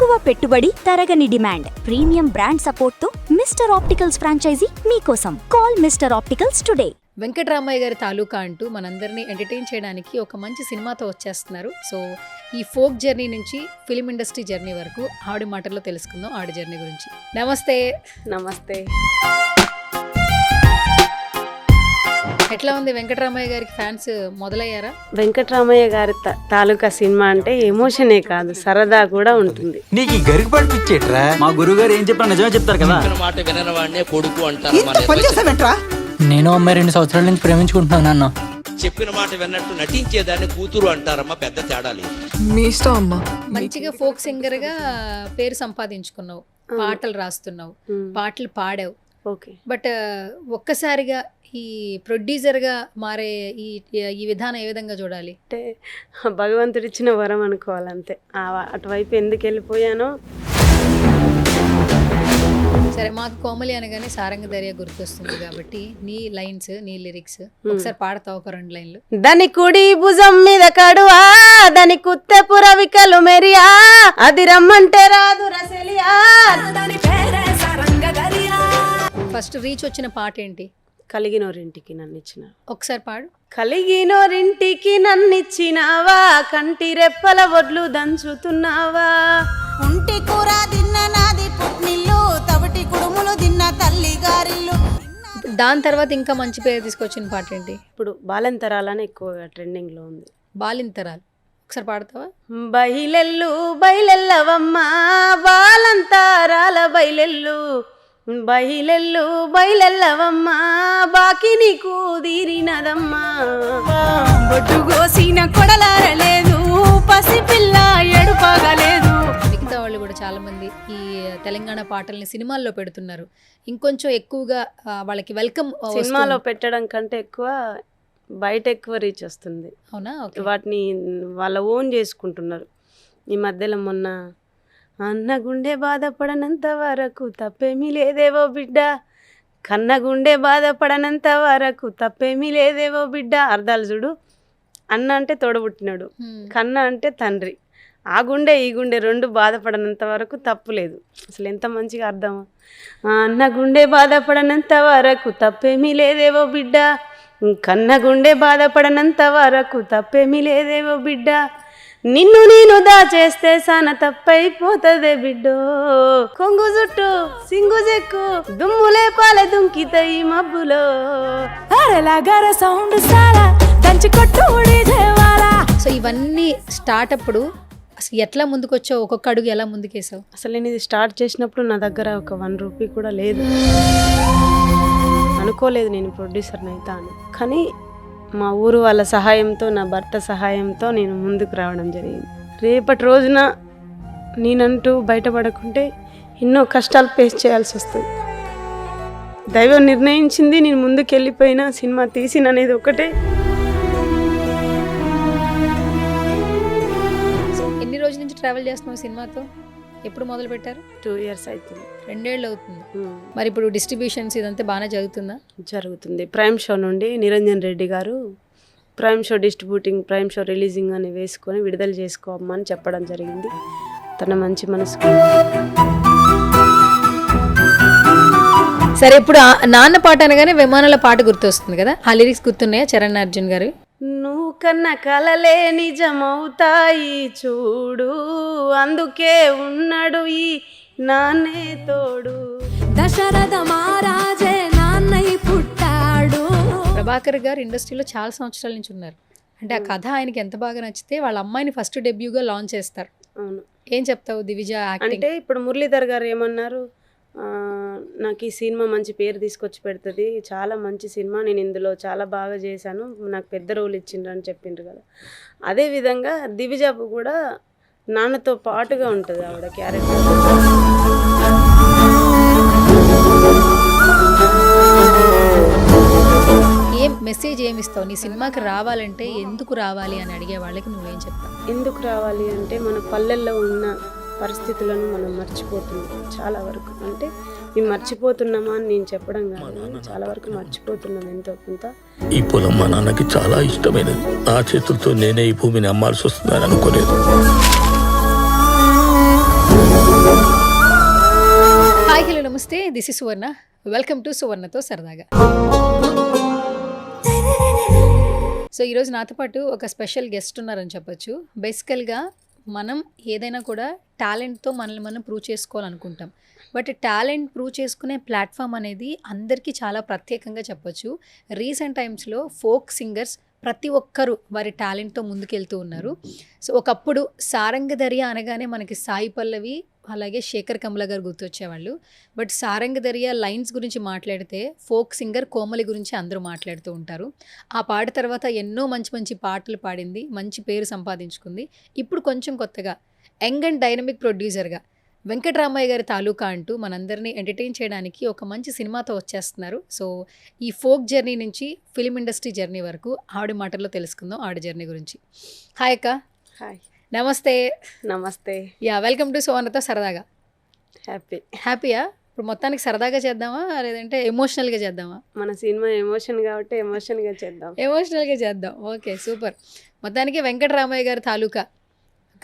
తక్కువ పెట్టుబడి, తరగని డిమాండ్, ప్రీమియం బ్రాండ్ సపోర్ట్ తో మిస్టర్ ఆప్టికల్స్ ఫ్రాంచైజీ మీకోసం. Call mister opticals today. Venkataramayya గారి తాలూకా అంటూ మనందరినీ ఎంటర్టైన్ చేయడానికి ఒక మంచి సినిమాతో వచ్చేస్తున్నారు. సో ఈ ఫోక్ జర్నీ నుంచి ఫిలిం ఇండస్ట్రీ జర్నీ వరకు ఆవిడ మాటల్లో తెలుసుకుందాం ఆవిడ జర్నీ గురించి. నమస్తే. నమస్తే. ఎట్లా ఉంది వెంకటరామయ్య గారికి ఫ్యాన్స్ మొదలయ్యారా? వెంకటరామయ్య గారి తాలూకా సినిమా అంటే ఎమోషనే కాదు, సరదా కూడా ఉంటుంది. నీకు ఈ గరికి పడిపించేట్రా? మా గురువు గారు ఏం చెప్పినా నిజమే చెప్తారు కదా. మాట వినని వాడినే కొడుకు అంటారు. నేను అమ్మాయి 2 సంవత్సరాల నుంచి ప్రేమించుకుంటున్నాను నాన్న. చెప్పిన మాట విన్నట్టు నటించేదాన్ని కూతురు అంటారమ్మా, పెద్ద తేడా లేదు. మీ ఇష్టం అమ్మా. మంచిగా ఫోక్ సింగర్ గా పేరు సంపాదించుకున్నావు, పాటలు రాస్తున్నావు, పాటలు పాడావు. ఓకే. బట్ ఒక్కసారిగా ఈ ప్రొడ్యూసర్ గా మారే ఈ విధానం ఏ విధంగా చూడాలి? అంటే భగవంతుడిచ్చిన వరం అనుకోవాలంతే. అటువైపు ఎందుకు వెళ్ళిపోయానో. సరే, మాకు కోమలి అనగానే సారంగధర్య గుర్తొస్తుంది కాబట్టి నీ లైన్స్, నీ లిరిక్స్ ఒకసారి పాడతావు ఒక 2 లైన్లు. దాని కుడి భుజం మీద కడువా, దాని కుత్తె పురవికలు మెరియా, అది రమ్మంటే రాదు రసెలియా. ఫస్ట్ రీచ్ వచ్చిన పాట ఏంటి? కలిగినోరింటికి నన్నిచ్చిన. ఒకసారి పాడు. కలిగినోరింటికి నన్నిచ్చినావా, కంటి రెప్పల ఒడ్లు దంచుతున్నావా, ఉంటి కూర తిన్న నాది పుట్నిల్లు, తబటి కుడుములు తిన్న తల్లి గారిల్లు. దాని తర్వాత ఇంకా మంచి పేరు తీసుకొచ్చిన పాట ఏంటి? ఇప్పుడు బాలంతరాలని ఎక్కువగా ట్రెండింగ్ లో ఉంది. బాలింతరాలు ఒకసారి పాడతావా? బయలెల్లు బయలెల్లవమ్మా, బాలంతరాల బయలెల్లు, బయలెల్లు బయలెల్లవమ్మా, బాకి నీకు తీరినదమ్మా. బొట్టు కోసిన కొడలారలేదు, పసిపిల్ల ఎడుపగలేదు. మిగతా వాళ్ళు కూడా చాలా మంది ఈ తెలంగాణ పాటల్ని సినిమాల్లో పెడుతున్నారు. ఇంకొంచెం ఎక్కువగా వాళ్ళకి వెల్కమ్. సినిమాలో పెట్టడం కంటే ఎక్కువ బయట ఎక్కువ రీచ్ వస్తుంది. అవునా? వాటిని వాళ్ళ ఓన్ చేసుకుంటున్నారు. ఈ మధ్యలో మొన్న అన్న గుండె బాధపడనంత వరకు తప్పేమీ లేదేవో బిడ్డ, కన్న గుండె బాధపడనంత వరకు తప్పేమీ లేదేవో బిడ్డ. అర్థాలు చూడు. అన్న అంటే తోడబుట్టినాడు, కన్న అంటే తండ్రి. ఆ గుండె ఈ గుండె 2 బాధపడనంత వరకు తప్పు లేదు. అసలు ఎంత మంచిగా అర్థం. అన్న గుండె బాధపడనంత వరకు తప్పేమీ లేదేవో బిడ్డ, కన్న గుండె బాధపడనంత వరకు తప్పేమీ లేదేవో బిడ్డ, నిన్ను నేను దాచేస్తే సాన తప్పైపోతదే బిడ్డో, కొంగు జుట్టు సింగు చెక్కు దుమ్ములే పాలే దుంకితాయి మబ్బులో. సో ఇవన్నీ స్టార్ట్ అప్పుడు అసలు ఎట్లా ముందుకొచ్చావు? ఒక్కొక్క అడుగు ఎలా ముందుకేసావు? అసలు నేను ఇది స్టార్ట్ చేసినప్పుడు నా దగ్గర ఒక 1 రూపీ కూడా లేదు. అనుకోలేదు నేను ప్రొడ్యూసర్ని అవుతా అని. కానీ మా ఊరు వాళ్ళ సహాయంతో, నా భర్త సహాయంతో నేను ముందుకు రావడం జరిగింది. రేపటి రోజున నేనంటూ బయటపడకుంటే ఎన్నో కష్టాలు ఫేస్ చేయాల్సి వస్తుంది. దైవం నిర్ణయించింది, నేను ముందుకు వెళ్ళిపోయినా సినిమా తీసిననేది ఒకటే. ఎన్ని రోజుల నుంచి ట్రావెల్ చేస్తున్నావు సినిమాతో? ఎప్పుడు మొదలు పెట్టారు? 2 years అవుతుంది. 2 ఏళ్ళు అవుతుంది. మరి ఇప్పుడు డిస్ట్రిబ్యూషన్స్ ఇదంతా బాగానే జరుగుతుందా? జరుగుతుంది. ప్రైమ్ షో నుండి నిరంజన్ రెడ్డి గారు prime show distributing, prime show releasing అని వేసుకొని విడుదల చేసుకోమని చెప్పడం జరిగింది. తన మంచి మనసు. సరే, ఇప్పుడు నాన్న పాట అనగానే విమానాల పాట గుర్తొస్తుంది కదా, ఆ లిరిక్స్ గుర్తున్నాయా చరణ్ అర్జున్ గారు? నువ్వు కన్న కలలే నిజమవుతాయి చూడు, అందుకే ఉన్నాడు ఈ నాన్నే తోడు, దశరథ మహారాజే నాన్నై పుట్టాడు. ప్రభాకర్ గారు ఇండస్ట్రీలో చాలా సంవత్సరాల నుంచి ఉన్నారు. అంటే ఆ కథ ఆయనకి ఎంత బాగా నచ్చితే వాళ్ళ అమ్మాయిని ఫస్ట్ డెబ్యూగా లాంచ్ చేస్తారు. అవును. ఏం చెప్తావు దివిజ యాక్టింగ్? అంటే ఇప్పుడు మురళీధర్ గారు ఏమన్నారు, నాకు ఈ సినిమా మంచి పేరు తీసుకొచ్చి పెడుతుంది, చాలా మంచి సినిమా, నేను ఇందులో చాలా బాగా చేశాను, నాకు పెద్ద రోల్ ఇచ్చిండ్రు అని చెప్పిండ్రు కదా. అదేవిధంగా దివిజాపు కూడా నాన్నతో పాటుగా ఉంటుంది ఆవిడ క్యారెక్టర్. ఏం మెసేజ్ ఏమిస్తావు? నీ సినిమాకి రావాలంటే ఎందుకు రావాలి అని అడిగే వాళ్ళకి నువ్వేం చెప్తావు? ఎందుకు రావాలి అంటే మన పల్లెల్లో ఉన్న పరిస్థితులను మనం మర్చిపోతున్నాం చాలా వరకు. అంటే మేము మర్చిపోతున్నామా అని నేను చెప్పడం కాదు, చాలా వరకు మర్చిపోతున్నాం ఎంతో కొంత. ఈ పొలం మా నాన్నకి చాలా ఇష్టమైనది. ఆ చేతులతో నేనే ఈ భూమిని అమ్మాల్సి వస్తుందని అనుకోలేదు. నమస్తే, this is Suvarna. Welcome to సువర్ణతో సరదాగా. సో ఈరోజు నాతో పాటు ఒక స్పెషల్ గెస్ట్ ఉన్నారని చెప్పొచ్చు. బేసికల్గా మనం ఏదైనా కూడా టాలెంట్తో మనల్ని మనం ప్రూవ్ చేసుకోవాలనుకుంటాం. బట్ టాలెంట్ ప్రూవ్ చేసుకునే ప్లాట్ఫామ్ అనేది అందరికీ చాలా ప్రత్యేకంగా చెప్పొచ్చు. రీసెంట్ టైమ్స్లో ఫోక్ సింగర్స్ ప్రతి ఒక్కరూ వారి టాలెంట్తో ముందుకెళ్తూ ఉన్నారు. సో ఒకప్పుడు సారంగధర్య అనగానే మనకి సాయి పల్లవి అలాగే శేఖర్ కమల గారు గుర్తొచ్చేవాళ్ళు. బట్ సారంగధర్య లైన్స్ గురించి మాట్లాడితే ఫోక్ సింగర్ కోమలి గురించి అందరూ మాట్లాడుతూ ఉంటారు. ఆ పాట తర్వాత ఎన్నో మంచి మంచి పాటలు పాడింది, మంచి పేరు సంపాదించుకుంది. ఇప్పుడు కొంచెం కొత్తగా యంగ్ అండ్ డైనమిక్ ప్రొడ్యూసర్గా వెంకటరామయ్య గారి తాలూకా అంటూ మనందరినీ ఎంటర్టైన్ చేయడానికి ఒక మంచి సినిమాతో వచ్చేస్తున్నారు. సో ఈ ఫోక్ జర్నీ నుంచి ఫిలిం ఇండస్ట్రీ జర్నీ వరకు ఆవిడ మాటల్లో తెలుసుకుందాం ఆవిడ జర్నీ గురించి. హాయ్ అక్క. హాయ్. నమస్తే. నమస్తే. యా, వెల్కమ్ టు సువర్ణతో సరదాగా. హ్యాపీయా? ఇప్పుడు మొత్తానికి సరదాగా చేద్దామా లేదంటే ఎమోషనల్గా చేద్దామా? మన సినిమా ఎమోషన్ కాబట్టి ఎమోషన్గా చేద్దాం. ఎమోషనల్గా చేద్దాం. Okay, super. మొత్తానికి వెంకటరామయ్య గారి తాలూకా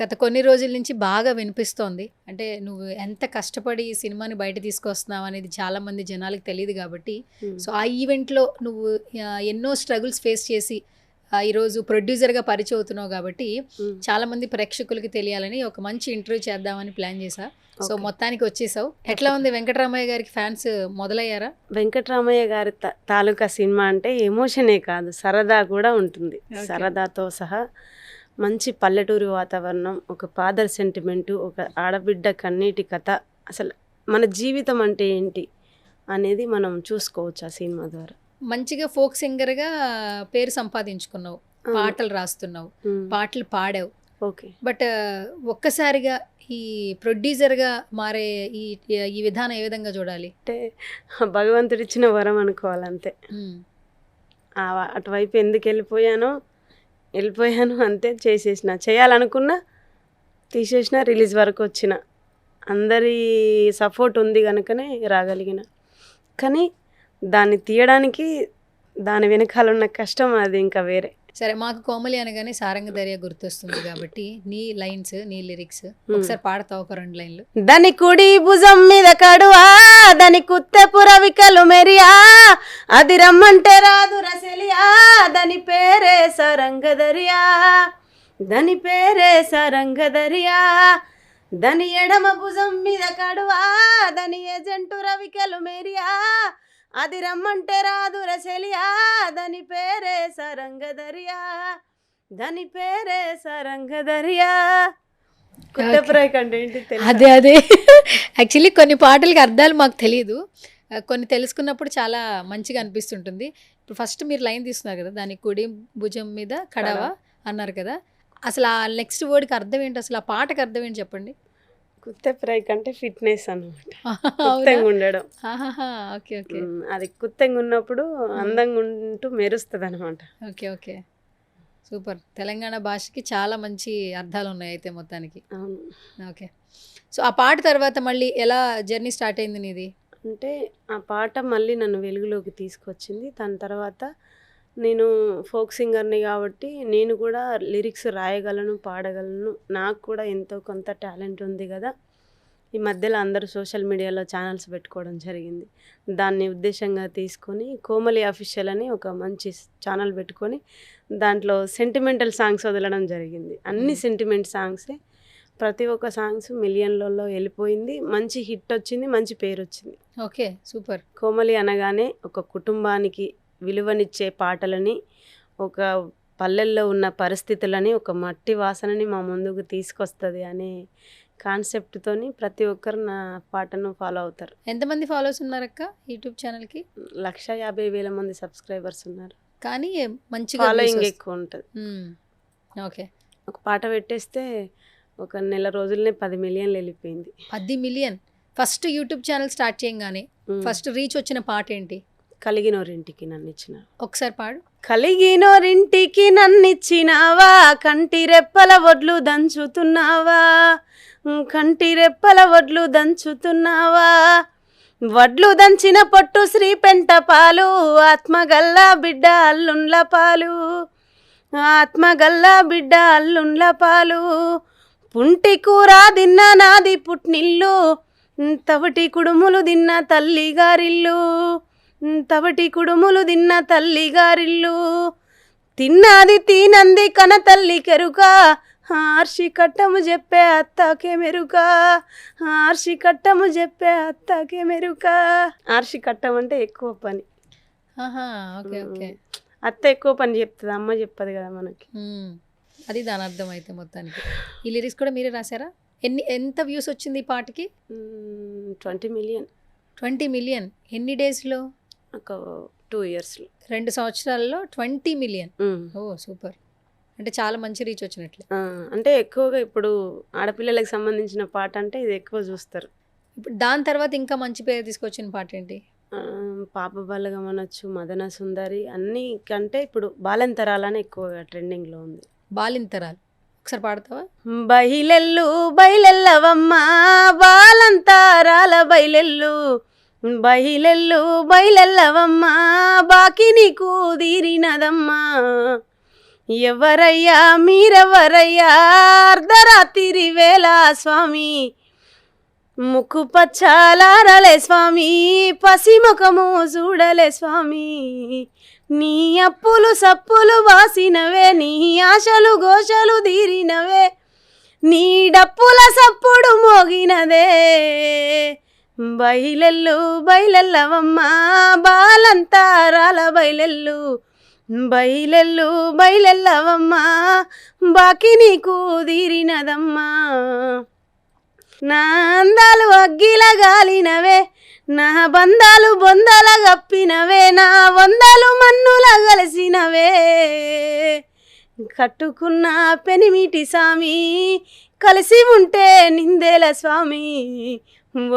గత కొన్ని రోజుల నుంచి బాగా వినిపిస్తోంది. అంటే నువ్వు ఎంత కష్టపడి ఈ సినిమాని బయట తీసుకొస్తున్నావు అనేది చాలామంది జనాలకు తెలియదు కాబట్టి, సో ఆ ఈవెంట్లో నువ్వు ఎన్నో స్ట్రగుల్స్ ఫేస్ చేసి ఈరోజు ప్రొడ్యూసర్గా పరిచయం అవుతున్నావు కాబట్టి చాలామంది ప్రేక్షకులకి తెలియాలని ఒక మంచి ఇంటర్వ్యూ చేద్దామని ప్లాన్ చేశా. సో మొత్తానికి వచ్చేసావు. ఎట్లా ఉంది వెంకటరామయ్య గారికి ఫ్యాన్స్ మొదలయ్యారా? వెంకటరామయ్య గారి తాలూకా సినిమా అంటే ఎమోషనే కాదు, సరదా కూడా ఉంటుంది. సరదాతో సహా మంచి పల్లెటూరు వాతావరణం, ఒక ఫాదర్ సెంటిమెంటు, ఒక ఆడబిడ్డ కన్నీటి కథ, అసలు మన జీవితం అంటే ఏంటి అనేది మనం చూసుకోవచ్చు ఆ సినిమా ద్వారా. మంచిగా ఫోక్ సింగర్గా పేరు సంపాదించుకున్నావు, పాటలు రాస్తున్నావు, పాటలు పాడావు. ఓకే. బట్ ఒక్కసారిగా ఈ ప్రొడ్యూసర్గా మారే ఈ విధానం ఏ విధంగా చూడాలి? అంటే భగవంతుడిచ్చిన వరం అనుకోవాలంతే. అటువైపు ఎందుకు వెళ్ళిపోయాను అంతే. చేయాలనుకున్నా తీసేసిన, రిలీజ్ వరకు వచ్చిన, అందరి సపోర్ట్ ఉంది కనుకనే రాగలిగిన. కానీ దాన్ని తీయడానికి దాని వెనకాల ఉన్న కష్టం అది ఇంకా వేరే. సరే, మాకు కోమలి అనగానే సారంగధర్య గుర్తొస్తుంది కాబట్టి నీ లైన్స్, నీ లిరిక్స్ ఒకసారి పాడతావు ఒక 2 లైన్లు? దాని కుడి భుజం మీద కడువా, దాని కుత్తెపుర వికలు మెరియా, అది రమ్మంటే రాదు రసెలియా, దాని పేరే సారంగధర్యా, దాని పేరే సారంగధర్యా, దాని ఎడమ భుజం మీద కడువా, దాని ఏజెంటు రవికలు మెరియా, అది రమ్మంటే రాదు రసెలియా, దాని పేరే సారంగధర్యా, దాని పేరే సారంగధర్యా. అదే యాక్చువల్లీ కొన్ని పాటలకి అర్థాలు మాకు తెలియదు, కొన్ని తెలుసుకున్నప్పుడు చాలా మంచిగా అనిపిస్తుంటుంది. ఇప్పుడు ఫస్ట్ మీరు లైన్ తీస్తున్నారు కదా, దాని కుడి భుజం మీద కడవా అన్నారు కదా, అసలు ఆ నెక్స్ట్ వర్డ్కి అర్థం ఏంటి? అసలు ఆ పాటకి అర్థం ఏంటి చెప్పండి. కుత్తే ఫ్రై కంటే ఫిట్నెస్ అన్నమాట, కుత్తంగా ఉండడం. Okay okay. అది కుత్తంగా ఉన్నప్పుడు అందంగా ఉంటూ మెరుస్తుంది అనమాట. Okay okay, super. తెలంగాణ భాషకి చాలా మంచి అర్థాలు ఉన్నాయి అయితే మొత్తానికి. అవును. ఓకే. సో ఆ పాట తర్వాత మళ్ళీ ఎలా జర్నీ స్టార్ట్ అయింది నీది? అంటే ఆ పాట మళ్ళీ నన్ను వెలుగులోకి తీసుకొచ్చింది. దాని తర్వాత నేను ఫోక్ సింగర్ని కాబట్టి నేను కూడా లిరిక్స్ రాయగలను, పాడగలను, నాకు కూడా ఎంతో కొంత టాలెంట్ ఉంది కదా. ఈ మధ్యలో అందరూ సోషల్ మీడియాలో ఛానల్స్ పెట్టుకోవడం జరిగింది. దాన్ని ఉద్దేశంగా తీసుకొని కోమలి అఫీషియల్ అని ఒక మంచి ఛానల్ పెట్టుకొని దాంట్లో సెంటిమెంటల్ సాంగ్స్ వదలడం జరిగింది. అన్ని సెంటిమెంట్ సాంగ్సే, ప్రతి ఒక్క సాంగ్స్ మిలియన్లలో వెళ్ళిపోయింది. మంచి హిట్ వచ్చింది, మంచి పేరు వచ్చింది. Okay, super. కోమలి అనగానే ఒక కుటుంబానికి విలువనిచ్చే పాటలని, ఒక పల్లెల్లో ఉన్న పరిస్థితులని, ఒక మట్టి వాసనని మా ముందుకు తీసుకొస్తుంది అనే కాన్సెప్ట్తోని ప్రతి ఒక్కరు నా పాటను ఫాలో అవుతారు. ఎంతమంది ఫాలోవర్స్ ఉన్నారక్క యూట్యూబ్ ఛానల్కి? 150,000 మంది సబ్స్క్రైబర్స్ ఉన్నారు. కానీ మంచిగా ఫాలోయింగ్ ఎక్కువ ఉంటుంది. ఓకే. ఒక పాట పెట్టేస్తే ఒక నెల రోజులనే 10 మిలియన్లు వెళ్ళిపోయింది. 10 million first YouTube channel start చేయగానే ఫస్ట్ రీచ్ వచ్చిన పాట ఏంటి? కలిగినోరింటికి నన్నిచ్చిన. ఒకసారి పాడు. కలిగినోరింటికి నన్నిచ్చినావా, కంటి రెప్పల వడ్లు దంచుతున్నావా, కంటి రెప్పల వడ్లు దంచుతున్నావా, వడ్లు దంచిన పొట్టు శ్రీ పెంట పాలు, ఆత్మగల్లా బిడ్డ అల్లుండ్ల పాలు, ఆత్మగల్లా బిడ్డ అల్లుండ్ల పాలు, పుంటి కూర తిన్న నాది పుట్నిల్లు, తవటి కుడుములు తిన్న తల్లిగారిల్లు, తవటి కుడుములు తిన్న తల్లిగారిల్లు, తిన్నది తినంది కన తల్లి కెరుక, ఆర్షి కట్టము చెప్పే అత్తకే మెరుక, ఆర్షి కట్టము చెప్పే అత్తకే మెరుక. ఆర్షి కట్టం అంటే ఎక్కువ పని. Okay okay. అత్త ఎక్కువ పని చెప్తుంది, అమ్మ చెప్పదు కదా మనకి. అది దాని అర్థం అయితే మొత్తానికి. ఈ లిరిక్స్ కూడా మీరే రాశారా? ఎంత వ్యూస్ వచ్చింది ఈ పాటకి? 20 మిలియన్. 20 మిలియన్ ఎన్ని డేస్లో? ఒక 2 ఇయర్స్లో, 2 సంవత్సరాల్లో 20 మిలియన్. ఓ సూపర్. అంటే చాలా మంచి రీచ్ వచ్చినట్లే. అంటే ఎక్కువగా ఇప్పుడు ఆడపిల్లలకు సంబంధించిన పాట అంటే ఇది ఎక్కువ చూస్తారు. ఇప్పుడు దాని తర్వాత ఇంకా మంచి పేరు తీసుకొచ్చిన పాట ఏంటి? పాప బలగం అనొచ్చు, మదన సుందరి, అన్ని కంటే ఇప్పుడు బాలంతరాలని ఎక్కువగా ట్రెండింగ్లో ఉంది. బాలింతరాలు ఒకసారి పాడతావా? బయలెల్లు బయలెల్లవమ్మ బాలంతారాల బయలెల్లు, బయలెల్లు బయలెల్లవమ్మ బాకి నీకు తీరినదమ్మా, ఎవరయ్యా మీరెవరయ్యా అర్ధరాత్రి వేళ స్వామి, ముక్కు పచ్చాలారలే స్వామి, పసిముఖము చూడలే స్వామి, నీ అప్పులు సప్పులు వాసినవే, నీ ఆశలు గోషలు తీరినవే, నీ డప్పుల సప్పుడు మోగినదే, బయలెల్లు బయలెల్లవమ్మ బాలంతారాల బయలెల్లు, బయలెల్లు బయలెల్లవమ్మ బాకి నీకు తీరినదమ్మా, నా అందాలు అగ్గిల గాలినవే, నా బంధాలు బొందల గప్పినవే, నా వందలు మన్నుల కలిసినవే, కట్టుకున్న పెనిమిటి స్వామి కలిసి ఉంటే నిందేల స్వామి,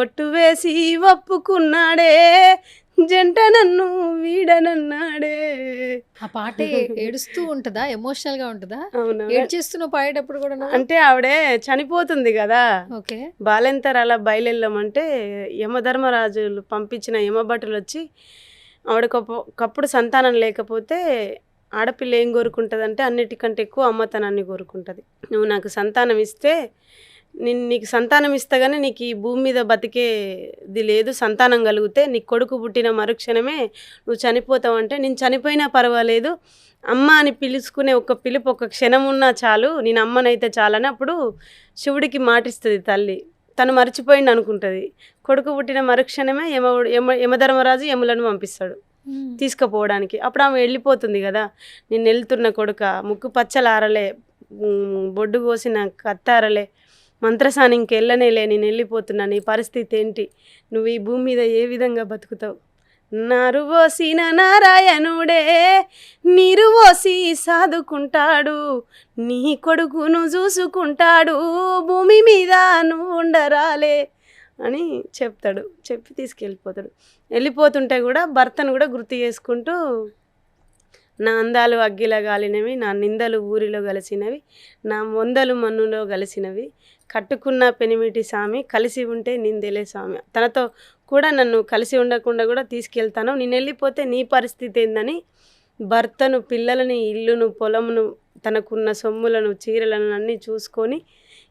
ఒట్టు వేసి ఒప్పుకున్నాడే జంట నన్ను వీడనన్నాడే. ఆ పాటే ఏడుస్తూ ఉంటుందా, ఎమోషనల్ గా ఉంటుందా? అవునా? ఏడ్చేస్తున్నావు పాడేటప్పుడు కూడా? అంటే ఆవిడే చనిపోతుంది కదా, ఓకే. బాలెంతరాల బయలెళ్ళమంటే యమధర్మరాజులు పంపించిన యమభటులు వచ్చి ఆవిడకప్పుడు సంతానం లేకపోతే ఆడపిల్ల ఏం కోరుకుంటుందంటే అన్నిటికంటే ఎక్కువ అమ్మతనాన్ని కోరుకుంటుంది. నువ్వు నాకు సంతానం ఇస్తే నీకు సంతానం ఇస్తా కానీ నీకు ఈ భూమి మీద బతికేది లేదు, సంతానం కలిగితే నీ కొడుకు పుట్టిన మరుక్షణమే నువ్వు చనిపోతావంటే, నేను చనిపోయినా పర్వాలేదు అమ్మ అని పిలుచుకునే ఒక పిలుపు ఒక క్షణం ఉన్నా చాలు, నేను అమ్మనైతే చాలని అప్పుడు శివుడికి మాటిస్తుంది తల్లి. తను మర్చిపోయింది అనుకుంటుంది. కొడుకు పుట్టిన మరుక్షణమే యమధర్మరాజు యములను పంపిస్తాడు తీసుకుపోవడానికి. అప్పుడు ఆమె వెళ్ళిపోతుంది కదా, నేను వెళ్తున్న కొడుక, ముక్కు పచ్చలారలే, బొడ్డు కోసిన కత్తారలే, మంత్రసాని ఇంకెళ్ళనేలే, నేను వెళ్ళిపోతున్నా, నీ పరిస్థితి ఏంటి, నువ్వు ఈ భూమి మీద ఏ విధంగా బతుకుతావు, నారు పోసిన నారాయణుడే నీరు పోసి సాదుకుంటాడు, నీ కొడుకును చూసుకుంటాడు, భూమి మీద నువ్వు ఉండరాలే అని చెప్తాడు. చెప్పి తీసుకెళ్ళిపోతాడు. వెళ్ళిపోతుంటే కూడా భర్తను కూడా గుర్తు చేసుకుంటూ, నా అందాలు అగ్గిల గాలినవి, నా నిందలు ఊరిలో కలిసినవి, నా వందలు మన్నులో కలిసినవి, కట్టుకున్న పెనిమిటి స్వామి కలిసి ఉంటే నిందెలే స్వామి, తనతో కూడా నన్ను కలిసి ఉండకుండా కూడా తీసుకెళ్తాను, నేను వెళ్ళిపోతే నీ పరిస్థితి ఏందని భర్తను, పిల్లలని, ఇల్లును, పొలమును, తనకున్న సొమ్ములను, చీరలను అన్నీ చూసుకొని,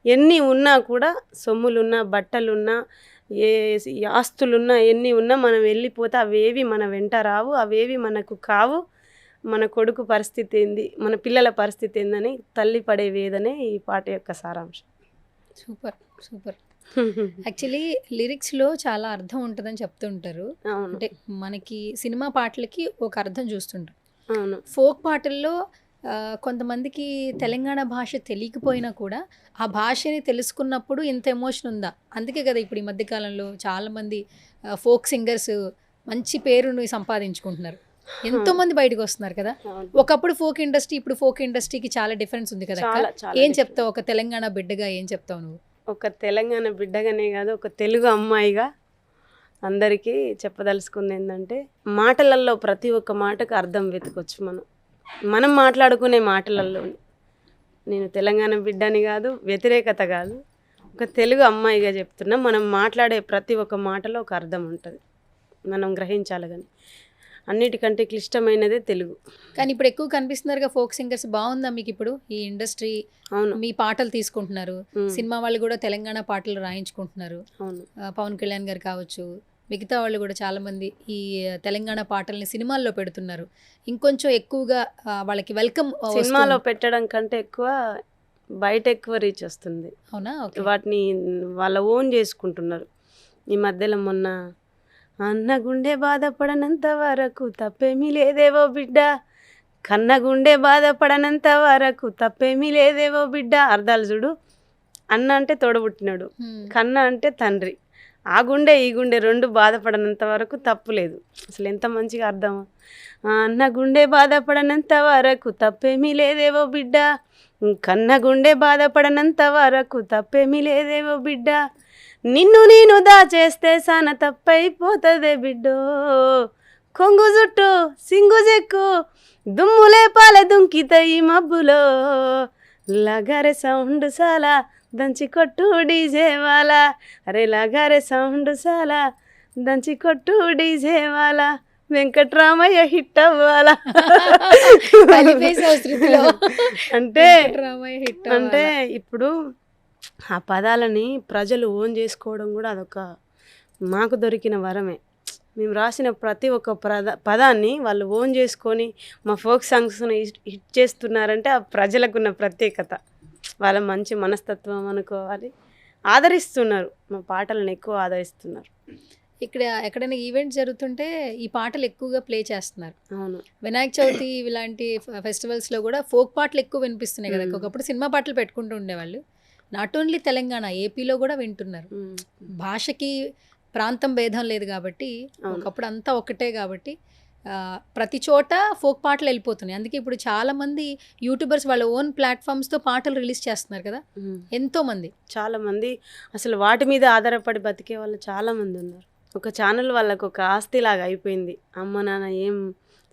ఎన్ని ఉన్నా కూడా సొమ్ములున్నా, బట్టలున్నా, ఏ ఆస్తులున్నా, ఎన్ని ఉన్నా మనం వెళ్ళిపోతే అవేవి మన వెంట రావు, అవేవి మనకు కావు, మన కొడుకు పరిస్థితి ఏంది, మన పిల్లల పరిస్థితి ఏందని తల్లి పడే వేదనే ఈ పాట యొక్క సారాంశం. Super super. యాక్చువల్లీ లిరిక్స్లో చాలా అర్థం ఉంటుందని చెప్తుంటారు. అంటే మనకి సినిమా పాటలకి ఒక అర్థం చూస్తుంటాం. అవును. ఫోక్ పాటల్లో కొంతమందికి తెలంగాణ భాష తెలియకపోయినా కూడా ఆ భాషని తెలుసుకున్నప్పుడు ఇంత ఎమోషన్ ఉందా? అందుకే కదా ఇప్పుడు ఈ మధ్యకాలంలో చాలామంది ఫోక్ సింగర్స్ మంచి పేరుని సంపాదించుకుంటున్నారు, ఎంతో మంది బయటకు వస్తున్నారు కదా. ఒకప్పుడు ఫోక్ ఇండస్ట్రీ, ఇప్పుడు ఫోక్ ఇండస్ట్రీకి చాలా డిఫరెన్స్ ఉంది కదా. ఏం చెప్తావు ఒక తెలంగాణ బిడ్డగా, ఏం చెప్తావు నువ్వు? ఒక తెలంగాణ బిడ్డగానే కాదు, ఒక తెలుగు అమ్మాయిగా అందరికీ చెప్పదలుచుకుంది ఏంటంటే, మాటలలో ప్రతి ఒక్క మాటకు అర్థం వెతకొచ్చు. మనం మాట్లాడుకునే మాటలలో నేను తెలంగాణ బిడ్డని కాదు, వ్యతిరేకత కాదు, ఒక తెలుగు అమ్మాయిగా చెప్తున్నా. మనం మాట్లాడే ప్రతి ఒక్క మాటలో ఒక అర్థం ఉంటుంది, మనం గ్రహించాలి. కానీ అన్నిటికంటే క్లిష్టమైనదే తెలుగు. కానీ ఇప్పుడు ఎక్కువ కనిపిస్తున్నారుగా ఫోక్ సింగర్స్. బాగుందా మీకు ఇప్పుడు ఈ ఇండస్ట్రీ? అవును. మీ పాటలు తీసుకుంటున్నారు, ఉమ్, సినిమా వాళ్ళు కూడా తెలంగాణ పాటలు రాయించుకుంటున్నారు. అవును. పవన్ కళ్యాణ్ గారు కావచ్చు, మిగతా వాళ్ళు కూడా చాలామంది ఈ తెలంగాణ పాటల్ని సినిమాల్లో పెడుతున్నారు. ఇంకొంచెం ఎక్కువగా వాళ్ళకి వెల్కమ్. సినిమాలో పెట్టడం కంటే ఎక్కువ బయట ఎక్కువ రీచ్ వస్తుంది. అవునా? ఓకే. వాటిని వాళ్ళ ఓన్ చేసుకుంటున్నారు. ఈ మధ్యలో మొన్న అన్న గుండె బాధపడనంత వరకు తప్పేమీ లేదేవో బిడ్డ, కన్న గుండె బాధపడనంత వరకు తప్పేమీ లేదేవో బిడ్డ. అర్థాలు చూడు. అన్న అంటే తోడబుట్టినాడు, కన్న అంటే తండ్రి. ఆ గుండె ఈ గుండె రెండు బాధపడనంత వరకు తప్పు లేదు. అసలు ఎంత మంచిగా అర్థమా. అన్న గుండె బాధపడనంత వరకు తప్పేమీ లేదేవో బిడ్డ, కన్న గుండె బాధపడనంత వరకు తప్పేమీ లేదేవో బిడ్డ, నిన్ను నేను దాచేస్తే సాన తప్పైపోతుందే బిడ్డో, కొంగు జుట్టు సింగు చెక్కు దుమ్ములే పాలే దుంకిత ఈ మబ్బులో, లగారే సౌండ్ సాలా దంచి కొట్టు డీజే వాలా, అరే లగారే సౌండ్ సాలా దంచి కొట్టు డీజే వాలా, వెంకట్రామయ్య హిట్ అవ్వాలా. కలిపేసావు శృతిలో. అంటే రామయ్య హిట్ అంటే ఇప్పుడు ఆ పదాలని ప్రజలు ఓన్ చేసుకోవడం కూడా అదొక మాకు దొరికిన వరమే. మేము రాసిన ప్రతి ఒక్క పదాన్ని వాళ్ళు ఓన్ చేసుకొని మా ఫోక్ సాంగ్స్ని హిట్ చేస్తున్నారంటే ఆ ప్రజలకున్న ప్రత్యేకత, వాళ్ళ మంచి మనస్తత్వం అనుకోవాలి. ఆదరిస్తున్నారు, మా పాటలను ఎక్కువ ఆదరిస్తున్నారు. ఇక్కడ ఎక్కడైనా ఈవెంట్స్ జరుగుతుంటే ఈ పాటలు ఎక్కువగా ప్లే చేస్తున్నారు. అవును. వినాయక చవితి ఇలాంటి ఫెస్టివల్స్లో కూడా ఫోక్ పాటలు ఎక్కువ వినిపిస్తున్నాయి కదా. ఒకప్పుడు సినిమా పాటలు పెట్టుకుంటూ ఉండేవాళ్ళు. నాట్ ఓన్లీ తెలంగాణ, ఏపీలో కూడా వింటున్నారు. భాషకి ప్రాంతం భేదం లేదు కాబట్టి, ఒకప్పుడు అంతా ఒకటే కాబట్టి ప్రతి చోట ఫోక్ పాటలు వెళ్ళిపోతున్నాయి. అందుకే ఇప్పుడు చాలామంది యూట్యూబర్స్ వాళ్ళ ఓన్ ప్లాట్ఫామ్స్తో పాటలు రిలీజ్ చేస్తున్నారు కదా ఎంతోమంది. చాలామంది అసలు వాటి మీద ఆధారపడి బతికే వాళ్ళు చాలామంది ఉన్నారు. ఒక ఛానల్ వాళ్ళకు ఒక ఆస్తిలాగా అయిపోయింది. అమ్మ నాన్న ఏం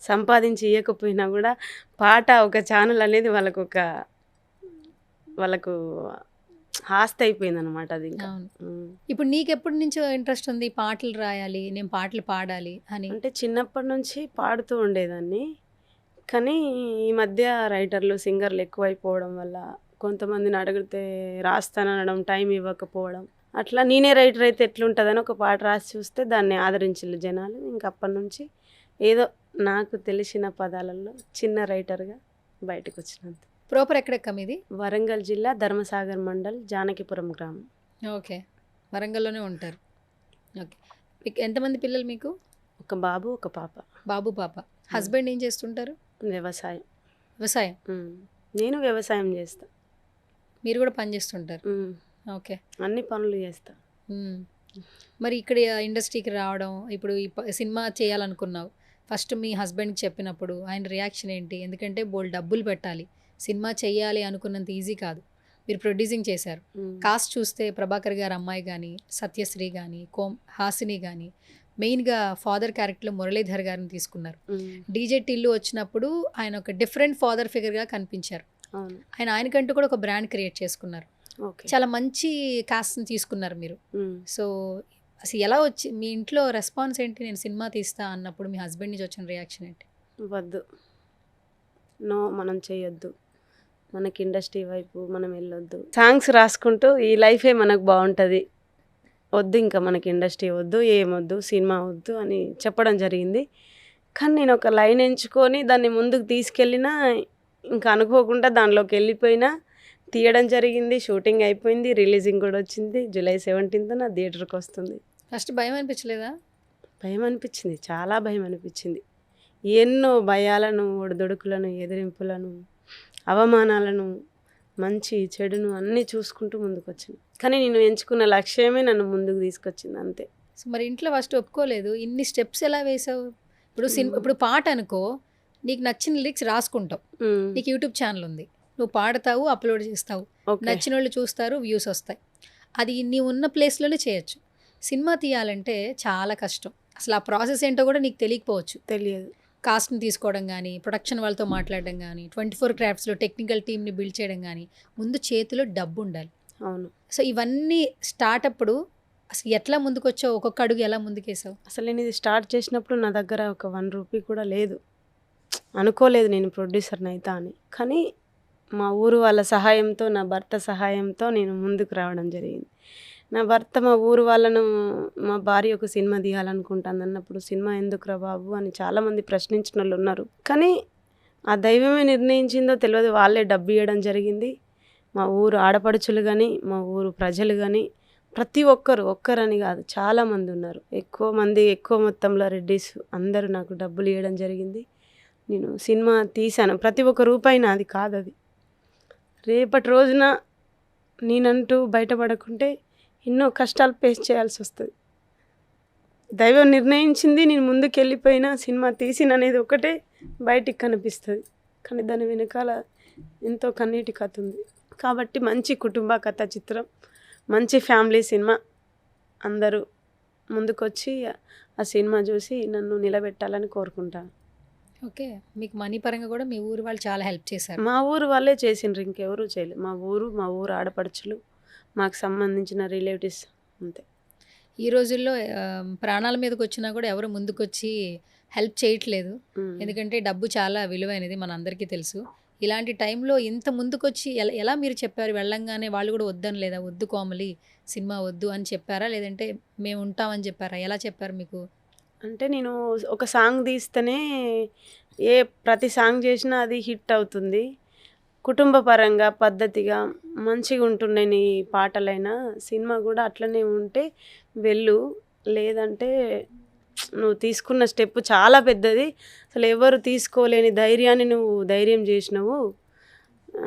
సంపాదించి ఇవ్వకపోయినా కూడా పాట ఒక ఛానల్ అనేది వాళ్ళకు ఆస్తి అయిపోయింది అనమాట అది. ఇంకా ఇప్పుడు నీకు ఎప్పటి నుంచో ఇంట్రెస్ట్ ఉంది పాటలు రాయాలి, నేను పాటలు పాడాలి అని? అంటే చిన్నప్పటి నుంచి పాడుతూ ఉండేదాన్ని. కానీ ఈ మధ్య రైటర్లు సింగర్లు ఎక్కువైపోవడం వల్ల కొంతమందిని అడిగితే రాస్తానడం, టైం ఇవ్వకపోవడం, అట్లా నేనే రైటర్ అయితే ఎట్లుంటుందని ఒక పాట రాసి చూస్తే దాన్ని ఆదరించారు జనాలు. ఇంకా అప్పటి నుంచి ఏదో నాకు తెలిసిన పదాలలో చిన్న రైటర్గా బయటకు వచ్చినంత. ప్రాపర్ ఎక్కడెక్క మీది? వరంగల్ జిల్లా ధర్మసాగర్ మండల్ జానకిపురం గ్రామం. ఓకే, వరంగల్లోనే ఉంటారు. ఓకే, మీకు ఎంతమంది పిల్లలు మీకు? ఒక బాబు ఒక పాప. బాబు పాప. హస్బెండ్ ఏం చేస్తుంటారు? వ్యవసాయం. వ్యవసాయం. నేను వ్యవసాయం చేస్తా. మీరు కూడా పని చేస్తుంటారు? ఓకే, అన్ని పనులు చేస్తా. మరి ఇక్కడ ఇండస్ట్రీకి రావడం, ఇప్పుడు ఈ సినిమా చేయాలనుకున్నావు, ఫస్ట్ మీ హస్బెండ్కి చెప్పినప్పుడు ఆయన రియాక్షన్ ఏంటి? ఎందుకంటే బోల్డ్ డబ్బులు పెట్టాలి, సినిమా చేయాలి అనుకున్నంత ఈజీ కాదు. మీరు ప్రొడ్యూసింగ్ చేశారు. కాస్ట్ చూస్తే ప్రభాకర్ గారు అమ్మాయి కానీ, సత్యశ్రీ కానీ, హాసిని కానీ, మెయిన్గా ఫాదర్ క్యారెక్టర్లో మురళీధర్ గారిని తీసుకున్నారు. డీజే టిల్లు వచ్చినప్పుడు ఆయన ఒక డిఫరెంట్ ఫాదర్ ఫిగర్గా కనిపించారు. ఆయనకంటూ కూడా ఒక బ్రాండ్ క్రియేట్ చేసుకున్నారు. చాలా మంచి కాస్ట్ని తీసుకున్నారు మీరు. సో అసలు ఎలా వచ్చి మీ ఇంట్లో రెస్పాన్స్ ఏంటి? నేను సినిమా తీస్తా అన్నప్పుడు మీ హస్బెండ్ నుంచి వచ్చిన రియాక్షన్ ఏంటి? వద్దు, నో, మనం చేయొద్దు, మనకి ఇండస్ట్రీ వైపు మనం వెళ్ళొద్దు, సాంగ్స్ రాసుకుంటూ ఈ లైఫే మనకు బాగుంటుంది, వద్దు ఇంకా మనకి ఇండస్ట్రీ వద్దు, ఏమొద్దు, సినిమా వద్దు అని చెప్పడం జరిగింది. కానీ నేను ఒక లైన్ ఎంచుకొని దాన్ని ముందుకు తీసుకెళ్ళినా, ఇంకా అనుకోకుండా దానిలోకి వెళ్ళిపోయినా, తీయడం జరిగింది, షూటింగ్ అయిపోయింది, రిలీజింగ్ కూడా వచ్చింది. జూలై 17th నా థియేటర్కి వస్తుంది. ఫస్ట్ భయం అనిపించలేదా? భయం అనిపించింది, చాలా భయం అనిపించింది. ఎన్నో భయాలను, ఒడిదొడుకులను, ఎదిరింపులను, అవమానాలను, మంచి చెడును అన్నీ చూసుకుంటూ ముందుకు వచ్చింది. కానీ నేను ఎంచుకున్న లక్ష్యమే నన్ను ముందుకు తీసుకొచ్చింది, అంతే. సో మరి ఇంట్లో ఫస్ట్ ఒప్పుకోలేదు. ఇన్ని స్టెప్స్ ఎలా వేసావు? ఇప్పుడు పాట అనుకో, నీకు నచ్చిన లిరిక్స్ రాసుకుంటావు, నీకు యూట్యూబ్ ఛానల్ ఉంది, నువ్వు పాడతావు, అప్లోడ్ చేస్తావు, నచ్చిన వాళ్ళు చూస్తారు, వ్యూస్ వస్తాయి. అది నీ ఉన్న ప్లేస్లోనే చేయొచ్చు. సినిమా తీయాలంటే చాలా కష్టం. అసలు ఆ ప్రాసెస్ ఏంటో కూడా నీకు తెలియకపోవచ్చు. తెలియదు. కాస్ట్ని తీసుకోవడం కానీ, ప్రొడక్షన్ వాళ్ళతో మాట్లాడడం కానీ, 24 క్రాఫ్ట్స్లో టెక్నికల్ టీమ్ని బిల్డ్ చేయడం కానీ, ముందు చేతిలో డబ్బు ఉండాలి. అవును. సో ఇవన్నీ స్టార్టప్పుడు అసలు ఎట్లా ముందుకొచ్చావు? ఒక్కొక్క అడుగు ఎలా ముందుకేసావు? అసలు నేను ఇది స్టార్ట్ చేసినప్పుడు నా దగ్గర ఒక 1 రూపీ కూడా లేదు. అనుకోలేదు నేను ప్రొడ్యూసర్ని అవుతా అని. కానీ మా ఊరు వాళ్ళ సహాయంతో, నా భర్త సహాయంతో నేను ముందుకు రావడం జరిగింది. నా భర్త మా ఊరు వాళ్ళను, మా భార్య ఒక సినిమా తీయాలనుకుంటుంది అన్నప్పుడు, సినిమా ఎందుకురా బాబు అని చాలామంది ప్రశ్నించిన వాళ్ళు ఉన్నారు. కానీ ఆ దైవమే నిర్ణయించిందో తెలియదు, వాళ్ళే డబ్బు ఇవ్వడం జరిగింది. మా ఊరు ఆడపడుచులు కానీ, మా ఊరు ప్రజలు కానీ, ప్రతి ఒక్కరని కాదు చాలామంది ఉన్నారు. ఎక్కువ మొత్తంలో రెడ్డిస్ అందరూ నాకు డబ్బులు ఇవ్వడం జరిగింది. నేను సినిమా తీశాను. ప్రతి ఒక్క రూపాయి నాది కాదు. అది రేపటి రోజున నేనంటూ బయటపడకుంటే ఎన్నో కష్టాలు ఫేస్ చేయాల్సి వస్తుంది. దైవం నిర్ణయించింది, నేను ముందుకు వెళ్ళిపోయినా సినిమా తీసిననేది ఒకటే బయటికి కనిపిస్తుంది. కానీ దాని వెనకాల ఎంతో కన్నీటి కథ ఉంది. కాబట్టి మంచి కుటుంబ కథ చిత్రం, మంచి ఫ్యామిలీ సినిమా. అందరూ ముందుకొచ్చి ఆ సినిమా చూసి నన్ను నిలబెట్టాలని కోరుకుంటాను. ఓకే. మీకు మనీ పరంగా కూడా మీ ఊరు వాళ్ళు చాలా హెల్ప్ చేశారు. మా ఊరు వాళ్ళే చేసిండ్రు, ఇంకెవరూ చేయలేదు. మా ఊరు ఆడపడుచులు, మాకు సంబంధించిన రిలేటివ్స్ అంతే. ఈ రోజుల్లో ప్రాణాల మీదకి వచ్చినా కూడా ఎవరు ముందుకొచ్చి హెల్ప్ చేయట్లేదు. ఎందుకంటే డబ్బు చాలా విలువైనది, మన అందరికీ తెలుసు. ఇలాంటి టైంలో ఇంత ముందుకొచ్చి ఎలా మీరు చెప్పారు? వెళ్ళంగానే వాళ్ళు కూడా వద్దని లేదా, వద్దు కోమలి సినిమా వద్దు అని చెప్పారా, లేదంటే మేము ఉంటామని చెప్పారా? ఎలా చెప్పారు మీకు? అంటే నేను ఒక సాంగ్ తీస్తేనే ప్రతి సాంగ్ చేసినా అది హిట్ అవుతుంది. కుటుంబ పరంగా పద్ధతిగా మంచిగా ఉంటున్నాయి నీ పాటలైనా, సినిమా కూడా అట్లనే ఉంటే వెళ్ళు, లేదంటే నువ్వు తీసుకున్న స్టెప్ చాలా పెద్దది, అసలు ఎవరు తీసుకోలేని ధైర్యాన్ని నువ్వు ధైర్యం చేసినావు,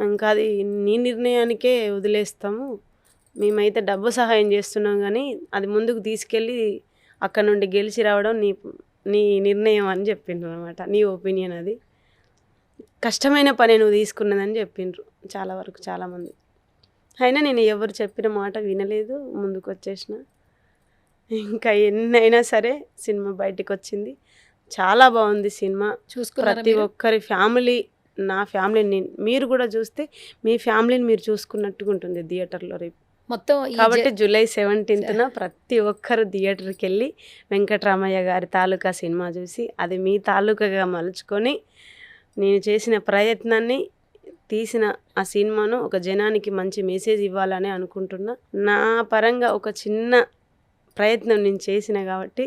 ఇంకా అది నీ నిర్ణయానికే వదిలేస్తాము, మేమైతే డబ్బు సహాయం చేస్తున్నాం కానీ అది ముందుకు తీసుకెళ్ళి అక్కడ నుండి గెలిచి రావడం నీ నిర్ణయం అని చెప్పిండ్రు అనమాట. నీ ఒపీనియన్ అది, కష్టమైన పని నువ్వు తీసుకున్నదని చెప్పిండ్రు చాలా వరకు చాలామంది. అయినా నేను ఎవరు చెప్పిన మాట వినలేదు, ముందుకు వచ్చేసిన. ఇంకా ఎన్నైనా సరే సినిమా బయటకు వచ్చింది, చాలా బాగుంది సినిమా. చూసుకున్నారా ప్రతి మీరు? ఒక్కరి ఫ్యామిలీ, నా ఫ్యామిలీని మీరు కూడా చూస్తే మీ ఫ్యామిలీని మీరు చూసుకున్నట్టుగా ఉంటుంది థియేటర్లో రేపు. మొత్తం కాబట్టి జూలై 17న ప్రతి ఒక్కరు థియేటర్కి వెళ్ళి వెంకటరామయ్య గారి తాలూకా సినిమా చూసి అది మీ తాలూకాగా మలుచుకొని, నేను చేసిన ప్రయత్నాన్ని, తీసిన ఆ సినిమాను ఒక జనానికి మంచి మెసేజ్ ఇవ్వాలని అనుకుంటున్నా. నా పరంగా ఒక చిన్న ప్రయత్నం నేను చేసిన కాబట్టి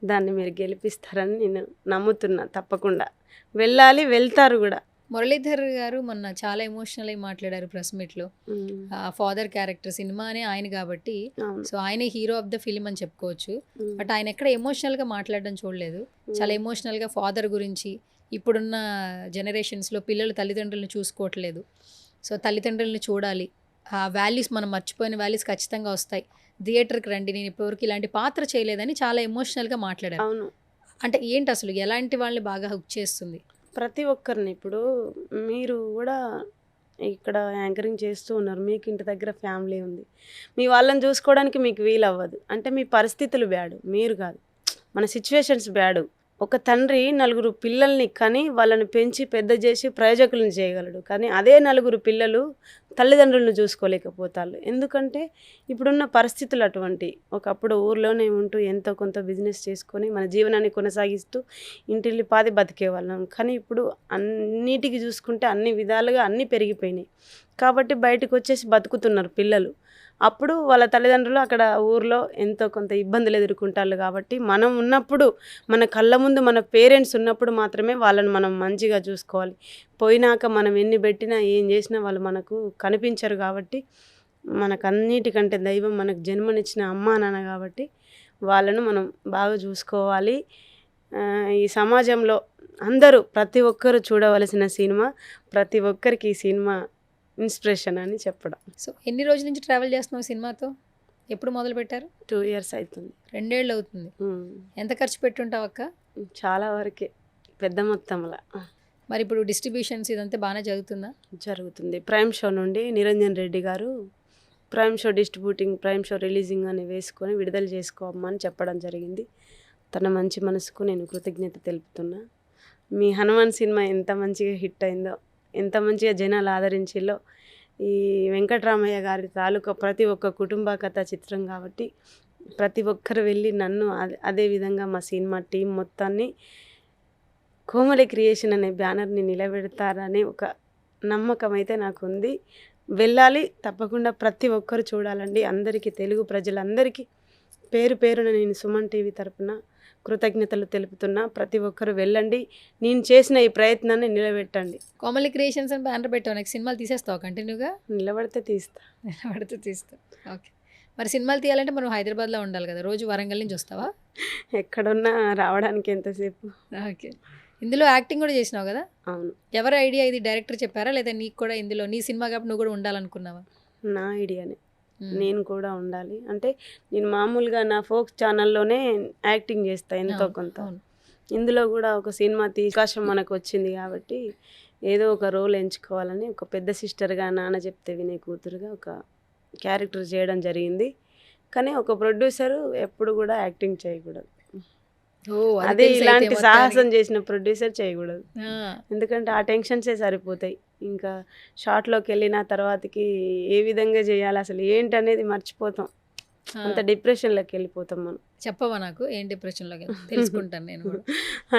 దాన్ని మీరు గెలిపిస్తారని నేను నమ్ముతున్నా. తప్పకుండా వెళ్ళాలి, వెళ్తారు కూడా. మురళీధర్ గారు మొన్న చాలా ఎమోషనల్ అయి మాట్లాడారు ప్రెస్ మీట్లో. ఫాదర్ క్యారెక్టర్ సినిమానే ఆయన కాబట్టి, అవును. సో ఆయనే హీరో ఆఫ్ ద ఫిలిం అని చెప్పుకోవచ్చు. బట్ ఆయన ఎక్కడ ఎమోషనల్గా మాట్లాడడం చూడలేదు. చాలా ఎమోషనల్గా ఫాదర్ గురించి, ఇప్పుడున్న జనరేషన్స్లో పిల్లలు తల్లిదండ్రులను చూసుకోవట్లేదు, సో తల్లిదండ్రులను చూడాలి, ఆ వాల్యూస్ మనం మర్చిపోయిన వాల్యూస్ ఖచ్చితంగా వస్తాయి, థియేటర్కి రండి, నేను ఇప్పటివరకు ఇలాంటి పాత్ర చేయలేదని చాలా ఎమోషనల్గా మాట్లాడారు. అవును. అంటే ఏంటి అసలు ఎలాంటి వాళ్ళని బాగా హుక్ చేస్తుంది? ప్రతి ఒక్కరిని, ఇప్పుడు మీరు కూడా ఇక్కడ యాంకరింగ్ చేస్తూ ఉన్నారు, మీకు ఇంటి దగ్గర ఫ్యామిలీ ఉంది, మీ వాళ్ళని చూసుకోవడానికి మీకు వీలు అవ్వదు అంటే మీ పరిస్థితులు బ్యాడు, మీరు కాదు, మన సిచ్యువేషన్స్ బ్యాడు. ఒక తండ్రి 4 పిల్లల్ని కని వాళ్ళని పెంచి పెద్ద చేసి ప్రయోజకులను చేయగలడు, కానీ అదే 4 పిల్లలు తల్లిదండ్రులను చూసుకోలేకపోతారు. ఎందుకంటే ఇప్పుడున్న పరిస్థితులు అటువంటి. ఒకప్పుడు ఊర్లోనే ఉంటూ ఎంతో కొంత బిజినెస్ చేసుకొని మన జీవనాన్ని కొనసాగిస్తూ ఇంటిల్లిపాది బతికేవాళ్ళం, కానీ ఇప్పుడు అన్నిటికీ చూసుకుంటే అన్ని విధాలుగా అన్నీ పెరిగిపోయినాయి. కాబట్టి బయటకు వచ్చేసి బతుకుతున్నారు పిల్లలు. అప్పుడు వాళ్ళ తల్లిదండ్రులు అక్కడ ఊర్లో ఎంతో కొంత ఇబ్బందులు ఎదుర్కొంటారు. కాబట్టి మనం ఉన్నప్పుడు, మన కళ్ళ ముందు మన పేరెంట్స్ ఉన్నప్పుడు మాత్రమే వాళ్ళని మనం మంచిగా చూసుకోవాలి. పోయినాక మనం ఎన్ని పెట్టినా ఏం చేసినా వాళ్ళు మనకు కనిపించరు. కాబట్టి మనకు అన్నిటికంటే దైవం మనకు జన్మనిచ్చిన అమ్మా నాన్న, కాబట్టి వాళ్ళను మనం బాగా చూసుకోవాలి. ఈ సమాజంలో అందరూ ప్రతి ఒక్కరు చూడవలసిన సినిమా, ప్రతి ఒక్కరికి ఈ సినిమా ఇన్స్పిరేషన్ అని చెప్పడం. సో ఎన్ని రోజుల నుంచి ట్రావెల్ చేస్తున్నావు సినిమాతో? ఎప్పుడు మొదలు పెట్టారు? 2 years అవుతుంది. 2 ఏళ్ళు అవుతుంది. ఎంత ఖర్చు పెట్టుంటావు అక్క? చాలా వరకే, పెద్ద మొత్తంలో. మరి ఇప్పుడు డిస్ట్రిబ్యూషన్స్ ఇదంతా బాగానే జరుగుతుందా? జరుగుతుంది. ప్రైమ్ షో నుండి నిరంజన్ రెడ్డి గారు prime show distributing, prime show releasing అని వేసుకొని విడుదల చేసుకోమని చెప్పడం జరిగింది. తన మంచి మనసుకు నేను కృతజ్ఞత తెలుపుతున్నా. మీ హనుమాన్ సినిమా ఎంత మంచిగా హిట్ అయిందో, ఎంత మంచిగా జనాలు ఆదరించిల్లో, ఈ వెంకటరామయ్య గారి తాలూకా ప్రతి ఒక్క కుటుంబ కథ చిత్రం కాబట్టి ప్రతి ఒక్కరు వెళ్ళి నన్ను అదే విధంగా మా సినిమా టీం మొత్తాన్ని కోమలి క్రియేషన్ అనే బ్యానర్ని నిలబెడతారనే ఒక నమ్మకం అయితే నాకు ఉంది. వెళ్ళాలి తప్పకుండా, ప్రతి ఒక్కరు చూడాలండి. అందరికీ, తెలుగు ప్రజలందరికీ పేరు పేరున నేను సుమన్ టీవీ తరపున కృతజ్ఞతలు తెలుపుతున్నా. ప్రతి ఒక్కరు వెళ్ళండి, నేను చేసిన ఈ ప్రయత్నాన్ని నిలబెట్టండి. కోమలి క్రియేషన్స్ అని బ్యానర్ పెట్టావు, నెక్స్ట్ సినిమాలు తీసేస్తావు కంటిన్యూగా? నిలబడితే తీస్తా. నిలబడితే తీస్తావు. ఓకే. మరి సినిమాలు తీయాలంటే మనం హైదరాబాద్లో ఉండాలి కదా, రోజు వరంగల్ నుంచి వస్తావా? ఎక్కడున్నా రావడానికి ఎంతసేపు. ఓకే. ఇందులో యాక్టింగ్ కూడా చేసినావు కదా? అవును. ఎవరి ఐడియా ఇది? డైరెక్టర్ చెప్పారా లేదా నీకు కూడా ఇందులో నీ సినిమా కాబట్టి నువ్వు కూడా ఉండాలనుకున్నావా? నా ఐడియానే, నేను కూడా ఉండాలి. అంటే నేను మామూలుగా నా ఫోక్ ఛానల్లోనే యాక్టింగ్ చేస్తా ఎంతో కొంత. ఇందులో కూడా ఒక సినిమా అవకాశం మనకు వచ్చింది కాబట్టి ఏదో ఒక రోల్ ఎంచుకోవాలని ఒక పెద్ద సిస్టర్గా, నాన్న చెప్తే వినే కూతురుగా ఒక క్యారెక్టర్ చేయడం జరిగింది. కానీ ఒక ప్రొడ్యూసరు ఎప్పుడు కూడా యాక్టింగ్ చేయకూడదు. అదే ఇలాంటి సాహసం చేసిన ప్రొడ్యూసర్ చేయకూడదు. ఎందుకంటే ఆ టెన్షన్సే సరిపోతాయి. ఇంకా షార్ట్లోకి వెళ్ళిన తర్వాతకి ఏ విధంగా చేయాలి, అసలు ఏంటనేది మర్చిపోతాం. అంత డిప్రెషన్లోకి వెళ్ళిపోతాం మనం. చెప్పవా నాకు ఏం డిప్రెషన్లోకి తెలుసుకుంటాను నేను కూడా.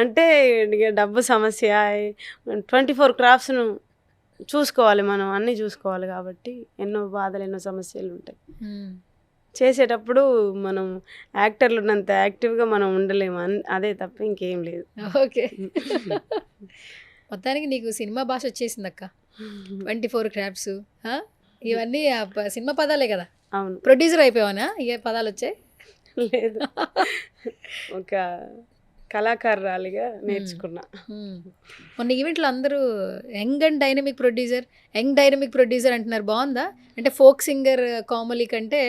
అంటే ఇక డబ్బు సమస్య, 24 క్రాఫ్ట్స్ను చూసుకోవాలి మనం, అన్నీ చూసుకోవాలి కాబట్టి ఎన్నో బాధలు, ఎన్నో సమస్యలు ఉంటాయి. చేసేటప్పుడు మనం యాక్టర్లు ఉన్నంత యాక్టివ్గా మనం ఉండలేము, అదే తప్ప ఇంకేం లేదు. ఓకే. మొత్తానికి నీకు సినిమా భాష వచ్చేసింది అక్క. 24 క్రాఫ్ట్స్ ఇవన్నీ సినిమా పదాలే కదా? అవును. ప్రొడ్యూసర్ అయిపోయావనా? ఏ పదాలు వచ్చాయి? లేదు, ఒక కళాకారురాలిగా నేర్చుకున్నా. మొన్న ఈవెంట్లో అందరూ యంగ్ డైనమిక్ ప్రొడ్యూసర్ అంటున్నారు. బాగుందా? అంటే ఫోక్ సింగర్ కోమలి కంటే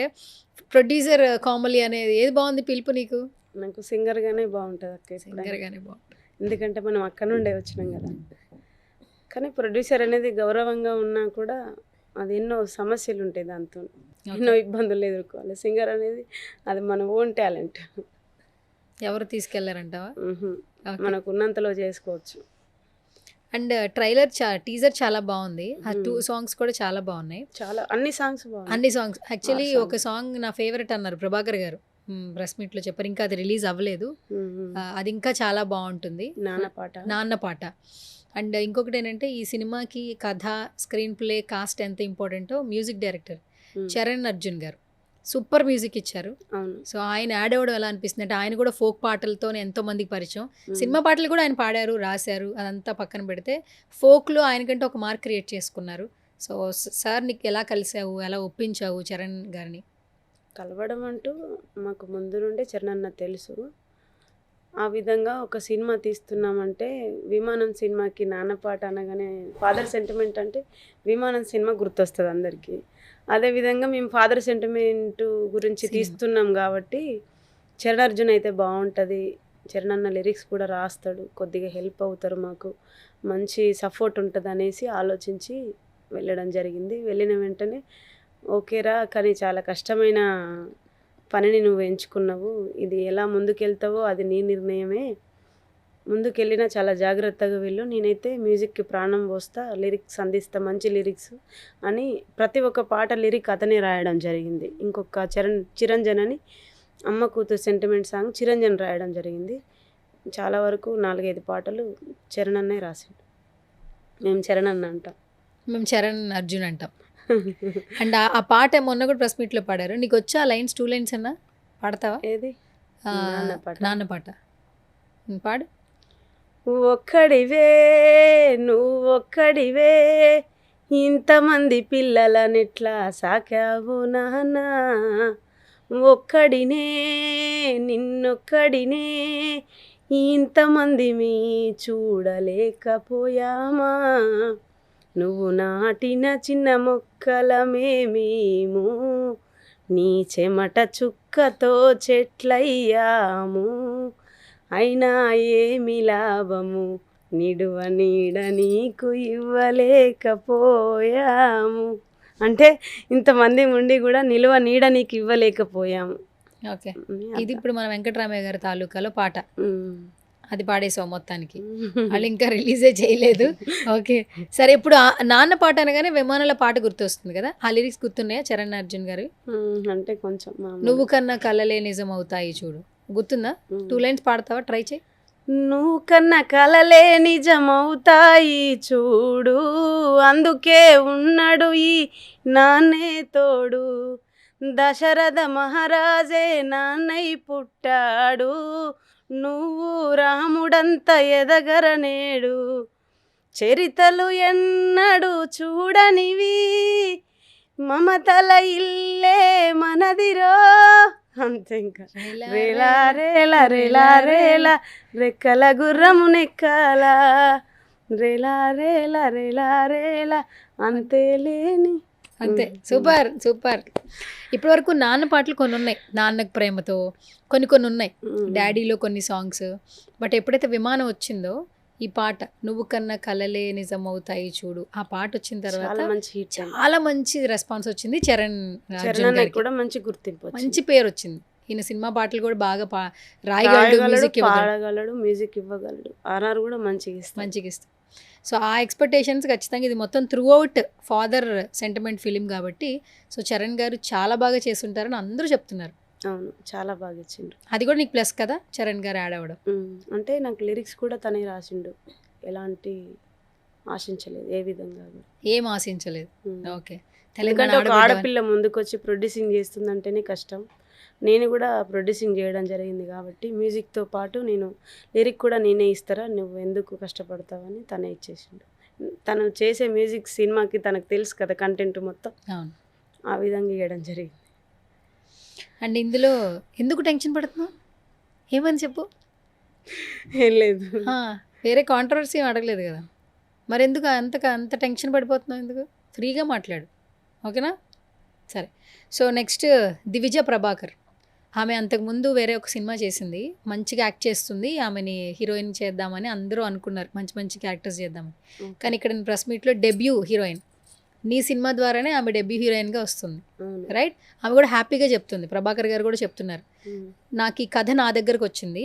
ప్రొడ్యూసర్ కోమలి అనేది ఏది బాగుంది పిలుపు నీకు? నాకు సింగర్గానే బాగుంటుంది అక్క. సింగర్గానే బాగుంటుంది, ఎందుకంటే మనం అక్కడ నుండే వచ్చినాం కదా. కానీ ప్రొడ్యూసర్ అనేది గౌరవంగా ఉన్నా కూడా అది ఎన్నో సమస్యలు ఉంటాయి, దాంతో ఎన్నో ఇబ్బందులు ఎదుర్కోవాలి. సింగర్ అనేది అది మన ఓన్ టాలెంట్. ఎవరు తీసుకెళ్లారంటావా? మనకు ఉన్నంతలో చేసుకోవచ్చు. అండ్ ట్రైలర్ టీజర్ చాలా బాగుంది. ఆ 2 సాంగ్స్ కూడా చాలా బాగున్నాయి. చాలా అన్ని సాంగ్స్ బాగున్నాయి. అన్ని సాంగ్స్ యాక్చువల్లీ ఒక సాంగ్ నా ఫేవరెట్ అన్నారు ప్రభాకర్ గారు, ప్రెస్ మీట్లో చెప్పారు. ఇంకా అది రిలీజ్ అవ్వలేదు, అది ఇంకా చాలా బాగుంటుంది. నాన్న పాట. అండ్ ఇంకొకటి ఏంటంటే ఈ సినిమాకి కథ, స్క్రీన్ ప్లే, కాస్ట్ ఎంత ఇంపార్టెంటో మ్యూజిక్ డైరెక్టర్ చరణ్ అర్జున్ గారు సూపర్ మ్యూజిక్ ఇచ్చారు. సో ఆయన యాడ్ అవ్వడం ఎలా అనిపిస్తుంది అంటే ఆయన కూడా ఫోక్ పాటలతోనే ఎంతో మందికి పరిచయం. సినిమా పాటలు కూడా ఆయన పాడారు, రాశారు. అదంతా పక్కన పెడితే ఫోక్లో ఆయనకంటే ఒక మార్క్ క్రియేట్ చేసుకున్నారు. సో సార్ నీకు ఎలా కలిసావు, ఎలా ఒప్పించావు చరణ్ గారిని? కలవడం అంటూ మాకు ముందు నుండే చరణ్ అన్న తెలుసు. ఆ విధంగా ఒక సినిమా తీస్తున్నామంటే, విమానం సినిమాకి నాన్న పాట అనగానే ఫాదర్ సెంటిమెంట్ అంటే విమానం సినిమా గుర్తొస్తుంది అందరికీ. అదేవిధంగా మేము ఫాదర్ సెంటిమెంట్ గురించి తీస్తున్నాం కాబట్టి చరణ్ అర్జున్ అయితే బాగుంటుంది, చరణ్ అన్న లిరిక్స్ కూడా రాస్తాడు, కొద్దిగా హెల్ప్ అవుతారు, మాకు మంచి సపోర్ట్ ఉంటుంది అనేసి ఆలోచించి వెళ్ళడం జరిగింది. వెళ్ళిన వెంటనే ఓకేరా, కానీ చాలా కష్టమైన పనిని నువ్వు ఎంచుకున్నావు, ఇది ఎలా ముందుకెళ్తావో అది నీ నిర్ణయమే, ముందుకెళ్ళినా చాలా జాగ్రత్తగా వెళ్ళు, నేనైతే మ్యూజిక్కి ప్రాణం పోస్తా, లిరిక్స్ అందిస్తా, మంచి లిరిక్స్ అని ప్రతి ఒక్క పాట లిరిక్ అతనే రాయడం జరిగింది. ఇంకొక చిరంజన్ అని అమ్మ కూతురు సెంటిమెంట్ సాంగ్ చిరంజన్ రాయడం జరిగింది. చాలా వరకు 4-5 పాటలు చరణ్ అన్నే రాసిండు. మేము చరణ్ అన్న అంటాం, మేము చరణ్ అర్జున్ అంటాం. అండ్ ఆ పాట మొన్న కూడా ప్రెస్ మీట్లో పాడారు. నీకు వచ్చా లైన్స్, 2 లైన్స్ అన్నా పాడతావా? ఏది? నాన్న పాట పాడు. ఒక్కడివే నువ్వొక్కడివే, ఇంతమంది పిల్లలనిట్లా సాకావు నాన్న, ఒక్కడినే నిన్నొక్కడినే ఇంతమంది మీ చూడలేకపోయామా, నువ్వు నాటిన చిన్న మొక్కలమేమేమో, నీ చెమట చుక్కతో చెట్లయ్యాము, అయినా ఏమి లాభము నిడువ నీడ నీకు ఇవ్వలేకపోయాము. అంటే ఇంతమంది ఉండి కూడా నిలువ నీడ నీకు ఇవ్వలేకపోయాము. ఓకే, ఇది ఇప్పుడు మన వెంకటరామయ్య గారి తాలూకాలో పాట. అది పాడేసావు మొత్తానికి. వాళ్ళు ఇంకా రిలీజే చేయలేదు. ఓకే. సరే ఇప్పుడు నాన్న పాట అనగానే విమానాల పాట గుర్తొస్తుంది కదా, ఆ లిరిక్స్ గుర్తున్నాయా చరణ్ అర్జున్ గారు? అంటే కొంచెం నువ్వు కన్నా కలలే నిజం అవుతాయి చూడు, గుర్తుందా? 2 లైన్స్ పాడతావా? ట్రై చేయి. నువ్వు కన్న కలలే నిజమవుతాయి చూడు, అందుకే ఉన్నాడు ఈ నాన్నే తోడు, దశరథ మహారాజే నాన్నై పుట్టాడు, నువ్వు రాముడంత ఎదగరనేడు, చరితలు ఎన్నడు చూడనివి, మమతల ఇల్లే మనదిరో. అంతే. ఇంకా రేలా రేలా రేలా రేలా రెక్కల గుర్రము నెక్కాల, రేలా రేలా రేలా రేలా అంతే లేని. అంతే. Super super. ఇప్పటి వరకు నాన్న పాటలు కొన్ని ఉన్నాయి, నాన్నకు ప్రేమతో కొన్ని ఉన్నాయి, డాడీలో కొన్ని సాంగ్స్. బట్ ఎప్పుడైతే విమానం వచ్చిందో ఈ పాట నువ్వు కన్నా కలలే నిజం అవుతాయి చూడు, ఆ పాట వచ్చిన తర్వాత మంచి హిట్, చాలా మంచి రెస్పాన్స్ వచ్చింది. చరణ్ కూడా మంచి గుర్తింపు, మంచి పేరు వచ్చింది. ఈయన సినిమా పాటలు కూడా బాగా రాయగలడు, మ్యూజిక్ పాడగలడు, మ్యూజిక్ ఇవ్వగలడు, ఆర్ఆర్ కూడా మంచిగా ఇస్తాడు. సో ఆ ఎక్స్పెక్టేషన్స్ ఖచ్చితంగా, ఇది మొత్తం through out father sentiment film కాబట్టి సో చరణ్ గారు చాలా బాగా చేస్తుంటారని అందరూ చెప్తున్నారు. అవును, చాలా బాగా ఇచ్చిండ్రు. అది కూడా నీకు ప్లస్ కదా చరణ్ గారు యాడ్ అవ్వడం. అంటే నాకు లిరిక్స్ కూడా తనే రాసిండు, ఎలాంటి ఆశించలేదు, ఏ విధంగా ఏం ఆశించలేదు. ఓకే. తెలంగాణ ఆడపిల్ల ముందుకు వచ్చి ప్రొడ్యూసింగ్ చేస్తుందంటేనే కష్టం. నేను కూడా ప్రొడ్యూసింగ్ చేయడం జరిగింది కాబట్టి మ్యూజిక్తో పాటు నేను లిరిక్ కూడా నేనే ఇస్తారా, నువ్వు ఎందుకు కష్టపడతావని తనే ఇచ్చేసిండు. తను చేసే మ్యూజిక్ సినిమాకి తనకు తెలుసు కదా కంటెంట్ మొత్తం, ఆ విధంగా ఇవ్వడం జరిగింది. అండ్ ఇందులో ఎందుకు టెన్షన్ పడుతున్నావు, ఏమని చెప్పు? ఏం లేదు, వేరే కాంట్రవర్సీ అడగలేదు కదా, మరి ఎందుకు అంత టెన్షన్ పడిపోతున్నావు? ఎందుకు? ఫ్రీగా మాట్లాడు, ఓకేనా? సరే. So next Divija Prabhakar. ఆమె అంతకుముందు వేరే ఒక సినిమా చేసింది, మంచిగా యాక్ట్ చేస్తుంది, ఆమెని హీరోయిన్ చేద్దామని అందరూ అనుకున్నారు, మంచి మంచి క్యారెక్టర్స్ చేద్దామని. కానీ ఇక్కడ ప్రెస్ మీట్లో డెబ్యూ హీరోయిన్, నీ సినిమా ద్వారానే ఆమె డెబ్యూ హీరోయిన్గా వస్తుంది, రైట్? ఆమె కూడా హ్యాపీగా చెప్తుంది, ప్రభాకర్ గారు కూడా చెప్తున్నారు, నాకు ఈ కథ నా దగ్గరకు వచ్చింది,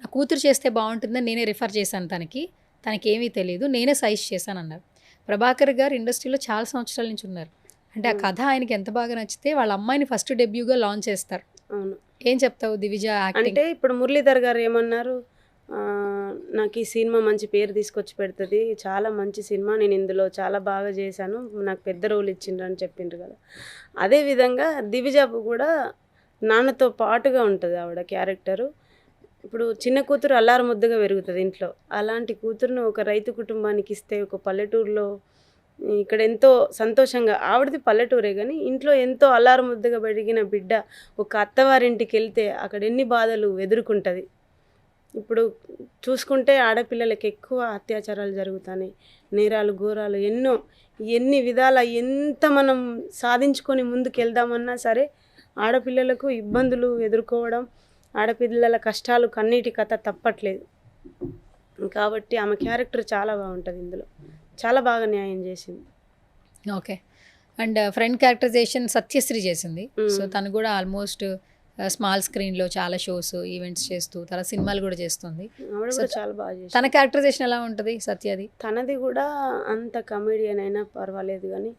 నా కూతురు చేస్తే బాగుంటుందని నేనే రిఫర్ చేశాను, తనకి ఏమీ తెలియదు, నేనే సజెస్ట్ చేశాను అన్నారు. ప్రభాకర్ గారు ఇండస్ట్రీలో చాలా సంవత్సరాల నుంచి ఉన్నారు, అంటే ఆ కథ ఆయనకి ఎంత బాగా నచ్చితే వాళ్ళ అమ్మాయిని ఫస్ట్ డెబ్యూగా లాంచ్ చేస్తారు. అవును. ఏం చెప్తావు దివిజ యాక్టింగ్? అంటే ఇప్పుడు మురళీధర్ గారు ఏమన్నారు, నాకు ఈ సినిమా మంచి పేరు తీసుకొచ్చి పెడుతుంది, చాలా మంచి సినిమా, నేను ఇందులో చాలా బాగా చేశాను, నాకు పెద్ద రోల్ ఇచ్చిండ్రు అని చెప్పిండ్రు కదా. అదేవిధంగా దివిజాపు కూడా నాన్నతో పాటుగా ఉంటుంది ఆవిడ క్యారెక్టరు. ఇప్పుడు చిన్న కూతురు అల్లారు ముద్దుగా పెరుగుతుంది ఇంట్లో, అలాంటి కూతురును ఒక రైతు కుటుంబానికి ఇస్తే, ఒక పల్లెటూరులో ఇక్కడ ఎంతో సంతోషంగా, ఆవిడది పల్లెటూరే కానీ ఇంట్లో ఎంతో అల్లారు ముద్దుగా పెరిగిన బిడ్డ ఒక అత్తవారింటికి వెళ్తే అక్కడ ఎన్ని బాధలు ఎదుర్కొంటుంది. ఇప్పుడు చూసుకుంటే ఆడపిల్లలకి ఎక్కువ అత్యాచారాలు జరుగుతాయి, నేరాలు ఘోరాలు ఎన్ని విధాల ఎంత మనం సాధించుకొని ముందుకు వెళ్దామన్నా సరే ఆడపిల్లలకు ఇబ్బందులు ఎదుర్కోవడం, ఆడపిల్లల కష్టాలు కన్నీటి కథ తప్పట్లేదు. కాబట్టి ఆమె క్యారెక్టర్ చాలా బాగుంటుంది, ఇందులో చాలా బాగా న్యాయం చేసింది. Okay. And friend characterization Satyasri చేసింది. సో తను కూడా ఆల్మోస్ట్ స్మాల్ స్క్రీన్లో చాలా షోస్ ఈవెంట్స్ చేస్తూ తర్వాత సినిమాలు కూడా చేస్తుంది. చాలా బాగా చేస్తుంది. తన క్యారెక్టరైజేషన్ ఎలా ఉంటుంది సత్యది? తనది కూడా అంత కమెడియన్ అయినా పర్వాలేదు, కానీ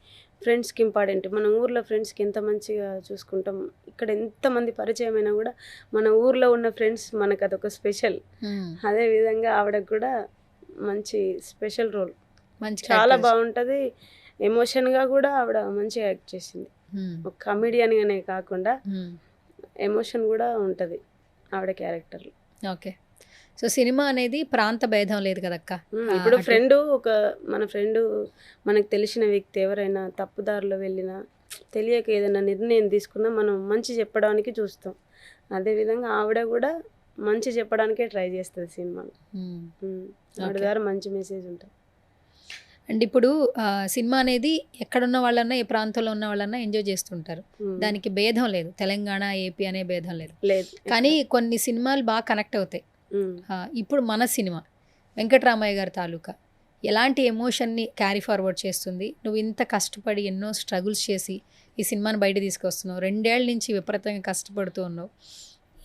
ఫ్రెండ్స్కి ఇంపార్టెంట్. మన ఊర్లో ఫ్రెండ్స్కి ఎంత మంచిగా చూసుకుంటాం, ఇక్కడ ఎంతమంది పరిచయం అయినా కూడా మన ఊర్లో ఉన్న ఫ్రెండ్స్ మనకు అదొక స్పెషల్. అదేవిధంగా ఆవిడకు కూడా మంచి స్పెషల్ రోల్, చాలా బాగుంటుంది. ఎమోషన్గా కూడా ఆవిడ మంచిగా యాక్ట్ చేసింది, ఒక కమెడియన్గానే కాకుండా ఎమోషన్ కూడా ఉంటుంది ఆవిడ క్యారెక్టర్లో. ఓకే. సో సినిమా అనేది ప్రాంత భేదం లేదు కదక్క. ఇప్పుడు మన ఫ్రెండు మనకు తెలిసిన వ్యక్తి ఎవరైనా తప్పుదారిలో వెళ్ళినా, తెలియక ఏదైనా నిర్ణయం తీసుకున్నా మనం మంచి చెప్పడానికి చూస్తాం. అదేవిధంగా ఆవిడ కూడా మంచి చెప్పడానికే ట్రై చేస్తుంది సినిమాలో, ఆవిడ ద్వారా మంచి మెసేజ్ ఉంటుంది. అండ్ ఇప్పుడు సినిమా అనేది ఎక్కడున్న వాళ్ళన్నా ఏ ప్రాంతంలో ఉన్న వాళ్ళన్నా ఎంజాయ్ చేస్తుంటారు, దానికి భేదం లేదు, తెలంగాణ ఏపీ అనే భేదం లేదు. కానీ కొన్ని సినిమాలు బాగా కనెక్ట్ అవుతాయి. ఇప్పుడు మన సినిమా వెంకటరామయ్య గారి తాలూకా ఎలాంటి ఎమోషన్ని క్యారీ ఫార్వర్డ్ చేస్తుంది? నువ్వు ఇంత కష్టపడి ఎన్నో స్ట్రగుల్స్ చేసి ఈ సినిమాని బయట తీసుకొస్తున్నావు, 2 ఏళ్ల నుంచి విపరీతంగా కష్టపడుతూ ఉన్నావు,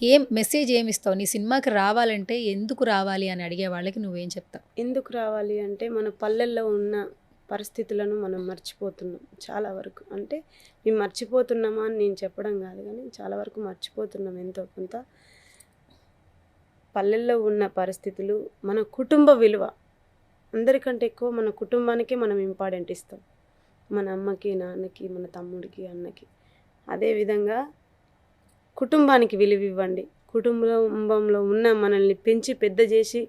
ఏం మెసేజ్ ఏమి ఇస్తావు? నీ సినిమాకి రావాలంటే ఎందుకు రావాలి అని అడిగే వాళ్ళకి నువ్వేం చెప్తావు? ఎందుకు రావాలి అంటే మన పల్లెల్లో ఉన్న పరిస్థితులను మనం మర్చిపోతున్నాం చాలా వరకు. అంటే మేము మర్చిపోతున్నామా అని నేను చెప్పడం కాదు, కానీ చాలా వరకు మర్చిపోతున్నాం ఎంతో కొంత. పల్లెల్లో ఉన్న పరిస్థితులు, మన కుటుంబ విలువ అందరికంటే ఎక్కువ మన కుటుంబానికే మనం ఇంపార్టెంట్ ఇస్తాం. మన అమ్మకి, నాన్నకి, మన తమ్ముడికి, అన్నకి. అదేవిధంగా కుటుంబానికి విలువ ఇవ్వండి. కుటుంబంలో ఉన్న మనల్ని పెంచి పెద్ద చేసి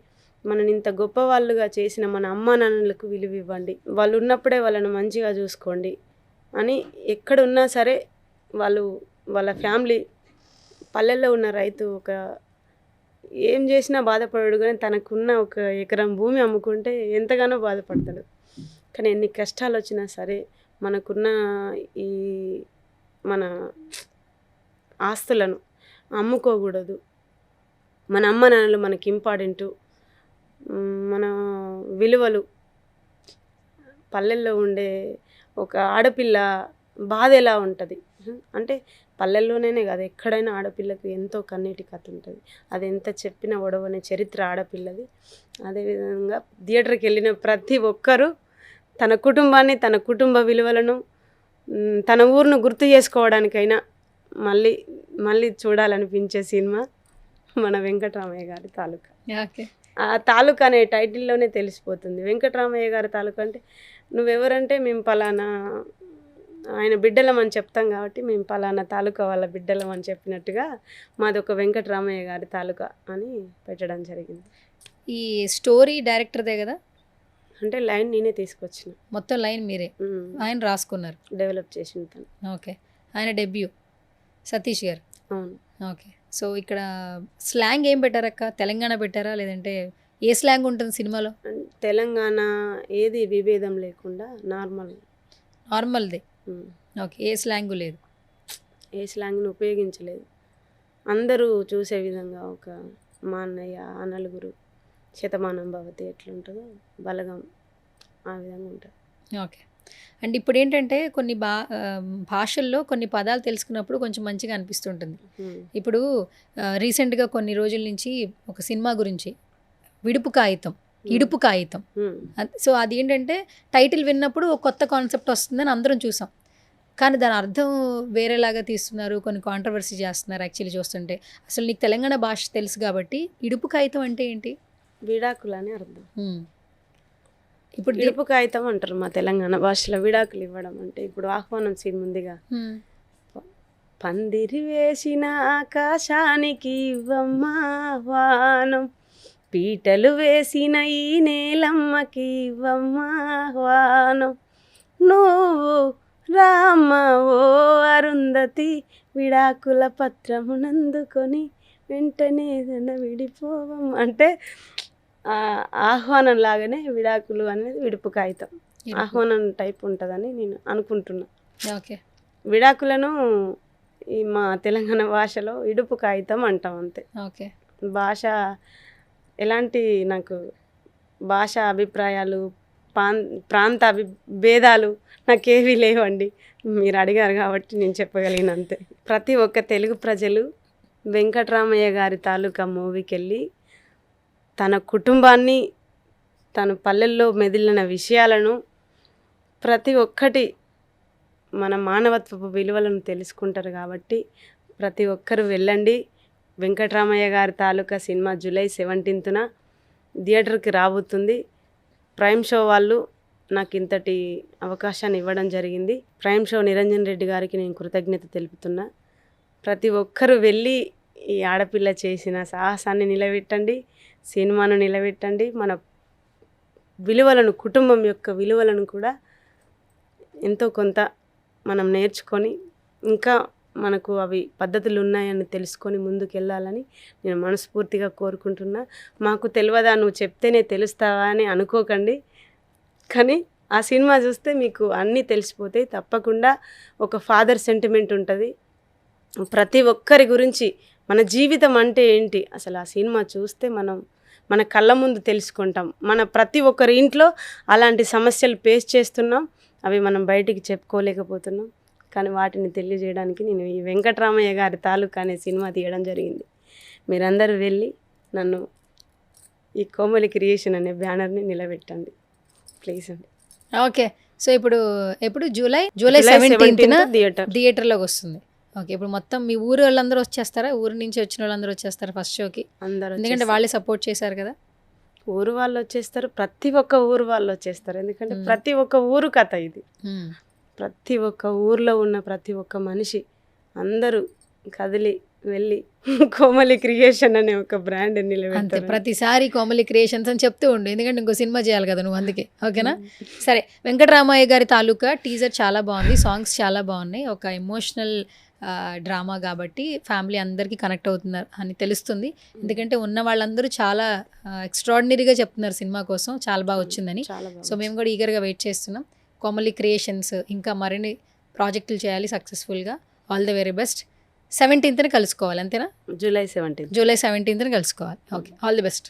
మనని ఇంత గొప్ప వాళ్ళుగా చేసిన మన అమ్మా నాన్నలకు విలువ ఇవ్వండి. వాళ్ళు ఉన్నప్పుడే వాళ్ళని మంచిగా చూసుకోండి అని ఎక్కడున్నా సరే వాళ్ళ ఫ్యామిలీ. పల్లెల్లో ఉన్న రైతు ఏం చేసినా బాధపడడు, కానీ తనకున్న 1 ఎకరం భూమి అమ్ముకుంటే ఎంతగానో బాధపడతాడు. కానీ ఎన్ని కష్టాలు వచ్చినా సరే మనకున్న ఈ మన ఆస్తులను అమ్ముకోకూడదు. మన అమ్మ నాన్నలు మనకి ఇంపార్టెంటు. మన విలువలు, పల్లెల్లో ఉండే ఒక ఆడపిల్ల బాధ ఎలా ఉంటుంది అంటే పల్లెల్లోనే కాదు, ఎక్కడైనా ఆడపిల్లకు ఎంతో కన్నీటి కథ ఉంటుంది. అది ఎంత చెప్పినా ఒడవనే చరిత్ర ఆడపిల్లది. అదేవిధంగా థియేటర్కి వెళ్ళిన ప్రతి ఒక్కరూ తన కుటుంబాన్ని, తన కుటుంబ విలువలను, తన ఊరును గుర్తు చేసుకోవడానికైనా మళ్ళీ చూడాలనిపించే సినిమా మన వెంకటరామయ్య గారి తాలూకా. ఓకే. ఆ తాలూకా అనే టైటిల్లోనే తెలిసిపోతుంది. వెంకటరామయ్య గారి తాలూకా అంటే నువ్వెవరంటే మేము పలానా ఆయన బిడ్డలం అని చెప్తాం, కాబట్టి మేము పలానా తాలూకా వాళ్ళ బిడ్డలం అని చెప్పినట్టుగా మాది ఒక వెంకటరామయ్య గారి తాలూకా అని పెట్టడం జరిగింది. ఈ స్టోరీ డైరెక్టర్దే కదా? అంటే లైన్ నేనే తీసుకొచ్చిన, మొత్తం లైన్ మీరే ఆయన రాసుకున్నారు, డెవలప్ చేసిన తను. ఓకే. ఆయన డెబ్యూ సతీష్ గారు. అవును. ఓకే. సో ఇక్కడ స్లాంగ్ ఏం పెట్టారక్క? తెలంగాణ పెట్టారా, లేదంటే ఏ స్లాంగ్ ఉంటుంది సినిమాలో? తెలంగాణ ఏది విభేదం లేకుండా నార్మల్దే. ఓకే. ఏ స్లాంగు లేదు, ఏ స్లాంగ్ను ఉపయోగించలేదు. అందరూ చూసే విధంగా ఒక మా అన్నయ్య, ఆ నలుగురు, శతమానం భవతి ఎట్లుంటుందో బలగం ఆ విధంగా ఉంటుంది. ఓకే. అండ్ ఇప్పుడు ఏంటంటే కొన్ని భాషల్లో కొన్ని పదాలు తెలుసుకున్నప్పుడు కొంచెం మంచిగా అనిపిస్తుంటుంది. ఇప్పుడు రీసెంట్గా కొన్ని రోజుల నుంచి ఒక సినిమా గురించి ఇడుపు కాగితం. సో అది ఏంటంటే టైటిల్ విన్నప్పుడు ఒక కొత్త కాన్సెప్ట్ వస్తుందని అందరం చూసాం, కానీ దాని అర్థం వేరేలాగా తీస్తున్నారు, కొన్ని కాంట్రవర్సీ చేస్తున్నారు యాక్చువల్లీ చూస్తుంటే. అసలు నీకు తెలంగాణ భాష తెలుసు కాబట్టి ఇడుపు కాగితం అంటే ఏంటి? విడాకులు అని అర్థం. ఇప్పుడు ఇడుపు కాగితం అంటారు మా తెలంగాణ భాషలో. విడాకులు ఇవ్వడం అంటే ఇప్పుడు ఆహ్వానం సీన్ ముందుగా పందిరి వేసిన ఆకాశానికి ఇవ్వమ్మా వానం, పీటలు వేసిన ఈ నేలమ్మకి ఇవ్వమ్మా వానం, నువ్వు రామ ఓ అరుంధతి విడాకుల పత్రమునందుకొని వెంటనే విడిపోవమ్మ అంటే ఆహ్వానం లాగానే విడాకులు అనేది విడుపు కాగితం ఆహ్వానం టైప్ ఉంటుందని నేను అనుకుంటున్నా. ఓకే. విడాకులను ఈ మా తెలంగాణ భాషలో ఇడుపు కాగితం అంటాం అంతే. ఓకే. భాష ఎలాంటి నాకు భాష అభిప్రాయాలు, ప్రాంత భేదాలు నాకేవీ లేవండి. మీరు అడిగారు కాబట్టి నేను చెప్పగలిగిన అంతే. ప్రతి ఒక్క తెలుగు ప్రజలు వెంకటరామయ్య గారి తాలూకా మూవీకి వెళ్ళి తన కుటుంబాన్ని, తన పల్లెల్లో మెదిలిన విషయాలను, ప్రతి ఒక్కటి మన మానవత్వపు విలువలను తెలుసుకుంటారు. కాబట్టి ప్రతి ఒక్కరు వెళ్ళండి. వెంకటరామయ్య గారి తాలూకా సినిమా జూలై 17న థియేటర్కి రాబోతుంది. ప్రైమ్ షో వాళ్ళు నాకు ఇంతటి అవకాశాన్ని ఇవ్వడం జరిగింది. ప్రైమ్ షో నిరంజన్ రెడ్డి గారికి నేను కృతజ్ఞత తెలుపుతున్నా. ప్రతి ఒక్కరూ వెళ్ళి ఈ ఆడపిల్ల చేసిన సాహసాన్ని నిలబెట్టండి, సినిమాను నిలబెట్టండి. మన విలువలను, కుటుంబం యొక్క విలువలను కూడా ఎంతో కొంత మనం నేర్చుకొని ఇంకా మనకు అవి పద్ధతులు ఉన్నాయని తెలుసుకొని ముందుకు వెళ్ళాలని నేను మనస్ఫూర్తిగా కోరుకుంటున్నా. మాకు తెలియదా, నువ్వు చెప్తేనే తెలుస్తావా అని అనుకోకండి. కానీ ఆ సినిమా చూస్తే మీకు అన్నీ తెలిసిపోతాయి. తప్పకుండా ఒక ఫాదర్ సెంటిమెంట్ ఉంటుంది. ప్రతి ఒక్కరి గురించి మన జీవితం అంటే ఏంటి అసలు ఆ సినిమా చూస్తే మన కళ్ళ ముందు తెలుసుకుంటాం. మన ప్రతి ఒక్కరి ఇంట్లో అలాంటి సమస్యలు ఫేస్ చేస్తున్నాం, అవి మనం బయటికి చెప్పుకోలేకపోతున్నాం. కానీ వాటిని తెలియజేయడానికి నేను ఈ వెంకటరామయ్య గారి తాలూకా అనే సినిమా తీయడం జరిగింది. మీరందరూ వెళ్ళి నన్ను ఈ కోమలి క్రియేషన్ అనే బ్యానర్ని నిలబెట్టండి ప్లీజ్ అండి. ఓకే. సో ఎప్పుడు జూలై 17న థియేటర్ థియేటర్లోకి వస్తుంది. ఓకే. ఇప్పుడు మొత్తం మీ ఊరు వాళ్ళందరూ వచ్చేస్తారా? ఊరు నుంచి వచ్చిన వాళ్ళందరూ వచ్చేస్తారా ఫస్ట్ షోకి? అందరూ ఎందుకంటే వాళ్ళే సపోర్ట్ చేశారు కదా. ఊరు వాళ్ళు వచ్చేస్తారు, ప్రతి ఒక్క ఊరు వాళ్ళు వచ్చేస్తారు. ఎందుకంటే ప్రతి ఒక్క ఊరు కథ ఇది. ప్రతి ఒక్క ఊర్లో ఉన్న ప్రతి ఒక్క మనిషి అందరూ కదిలి వెళ్ళి కోమలి క్రియేషన్ అనే ఒక బ్రాండ్ అంతే. నిలబెడతారు. ప్రతిసారి కోమలి క్రియేషన్స్ అని చెప్తూ ఉండు, ఎందుకంటే ఇంకో సినిమా చేయాలి కదా నువ్వు, అందుకే. ఓకేనా? సరే, వెంకటరామయ్య గారి తాలూకా టీజర్ చాలా బాగుంది, సాంగ్స్ చాలా బాగున్నాయి. ఒక ఎమోషనల్ డ్రామా కాబట్టి ఫ్యామిలీ అందరికీ కనెక్ట్ అవుతున్నారు అని తెలుస్తుంది. ఎందుకంటే ఉన్న వాళ్ళందరూ చాలా ఎక్స్ట్రాడినరీగా చెప్తున్నారు సినిమా కోసం, చాలా బాగా వచ్చిందని. చాలా బాగా సో మేము కూడా ఈగర్గా వెయిట్ చేస్తున్నాం. కోమలి క్రియేషన్స్ ఇంకా మరిన్ని ప్రాజెక్టులు చేయాలి సక్సెస్ఫుల్గా. All the very best. 17th కలుసుకోవాలి, అంతేనా? జూలై 17. జూలై 17th కలుసుకోవాలి. Okay, all the best.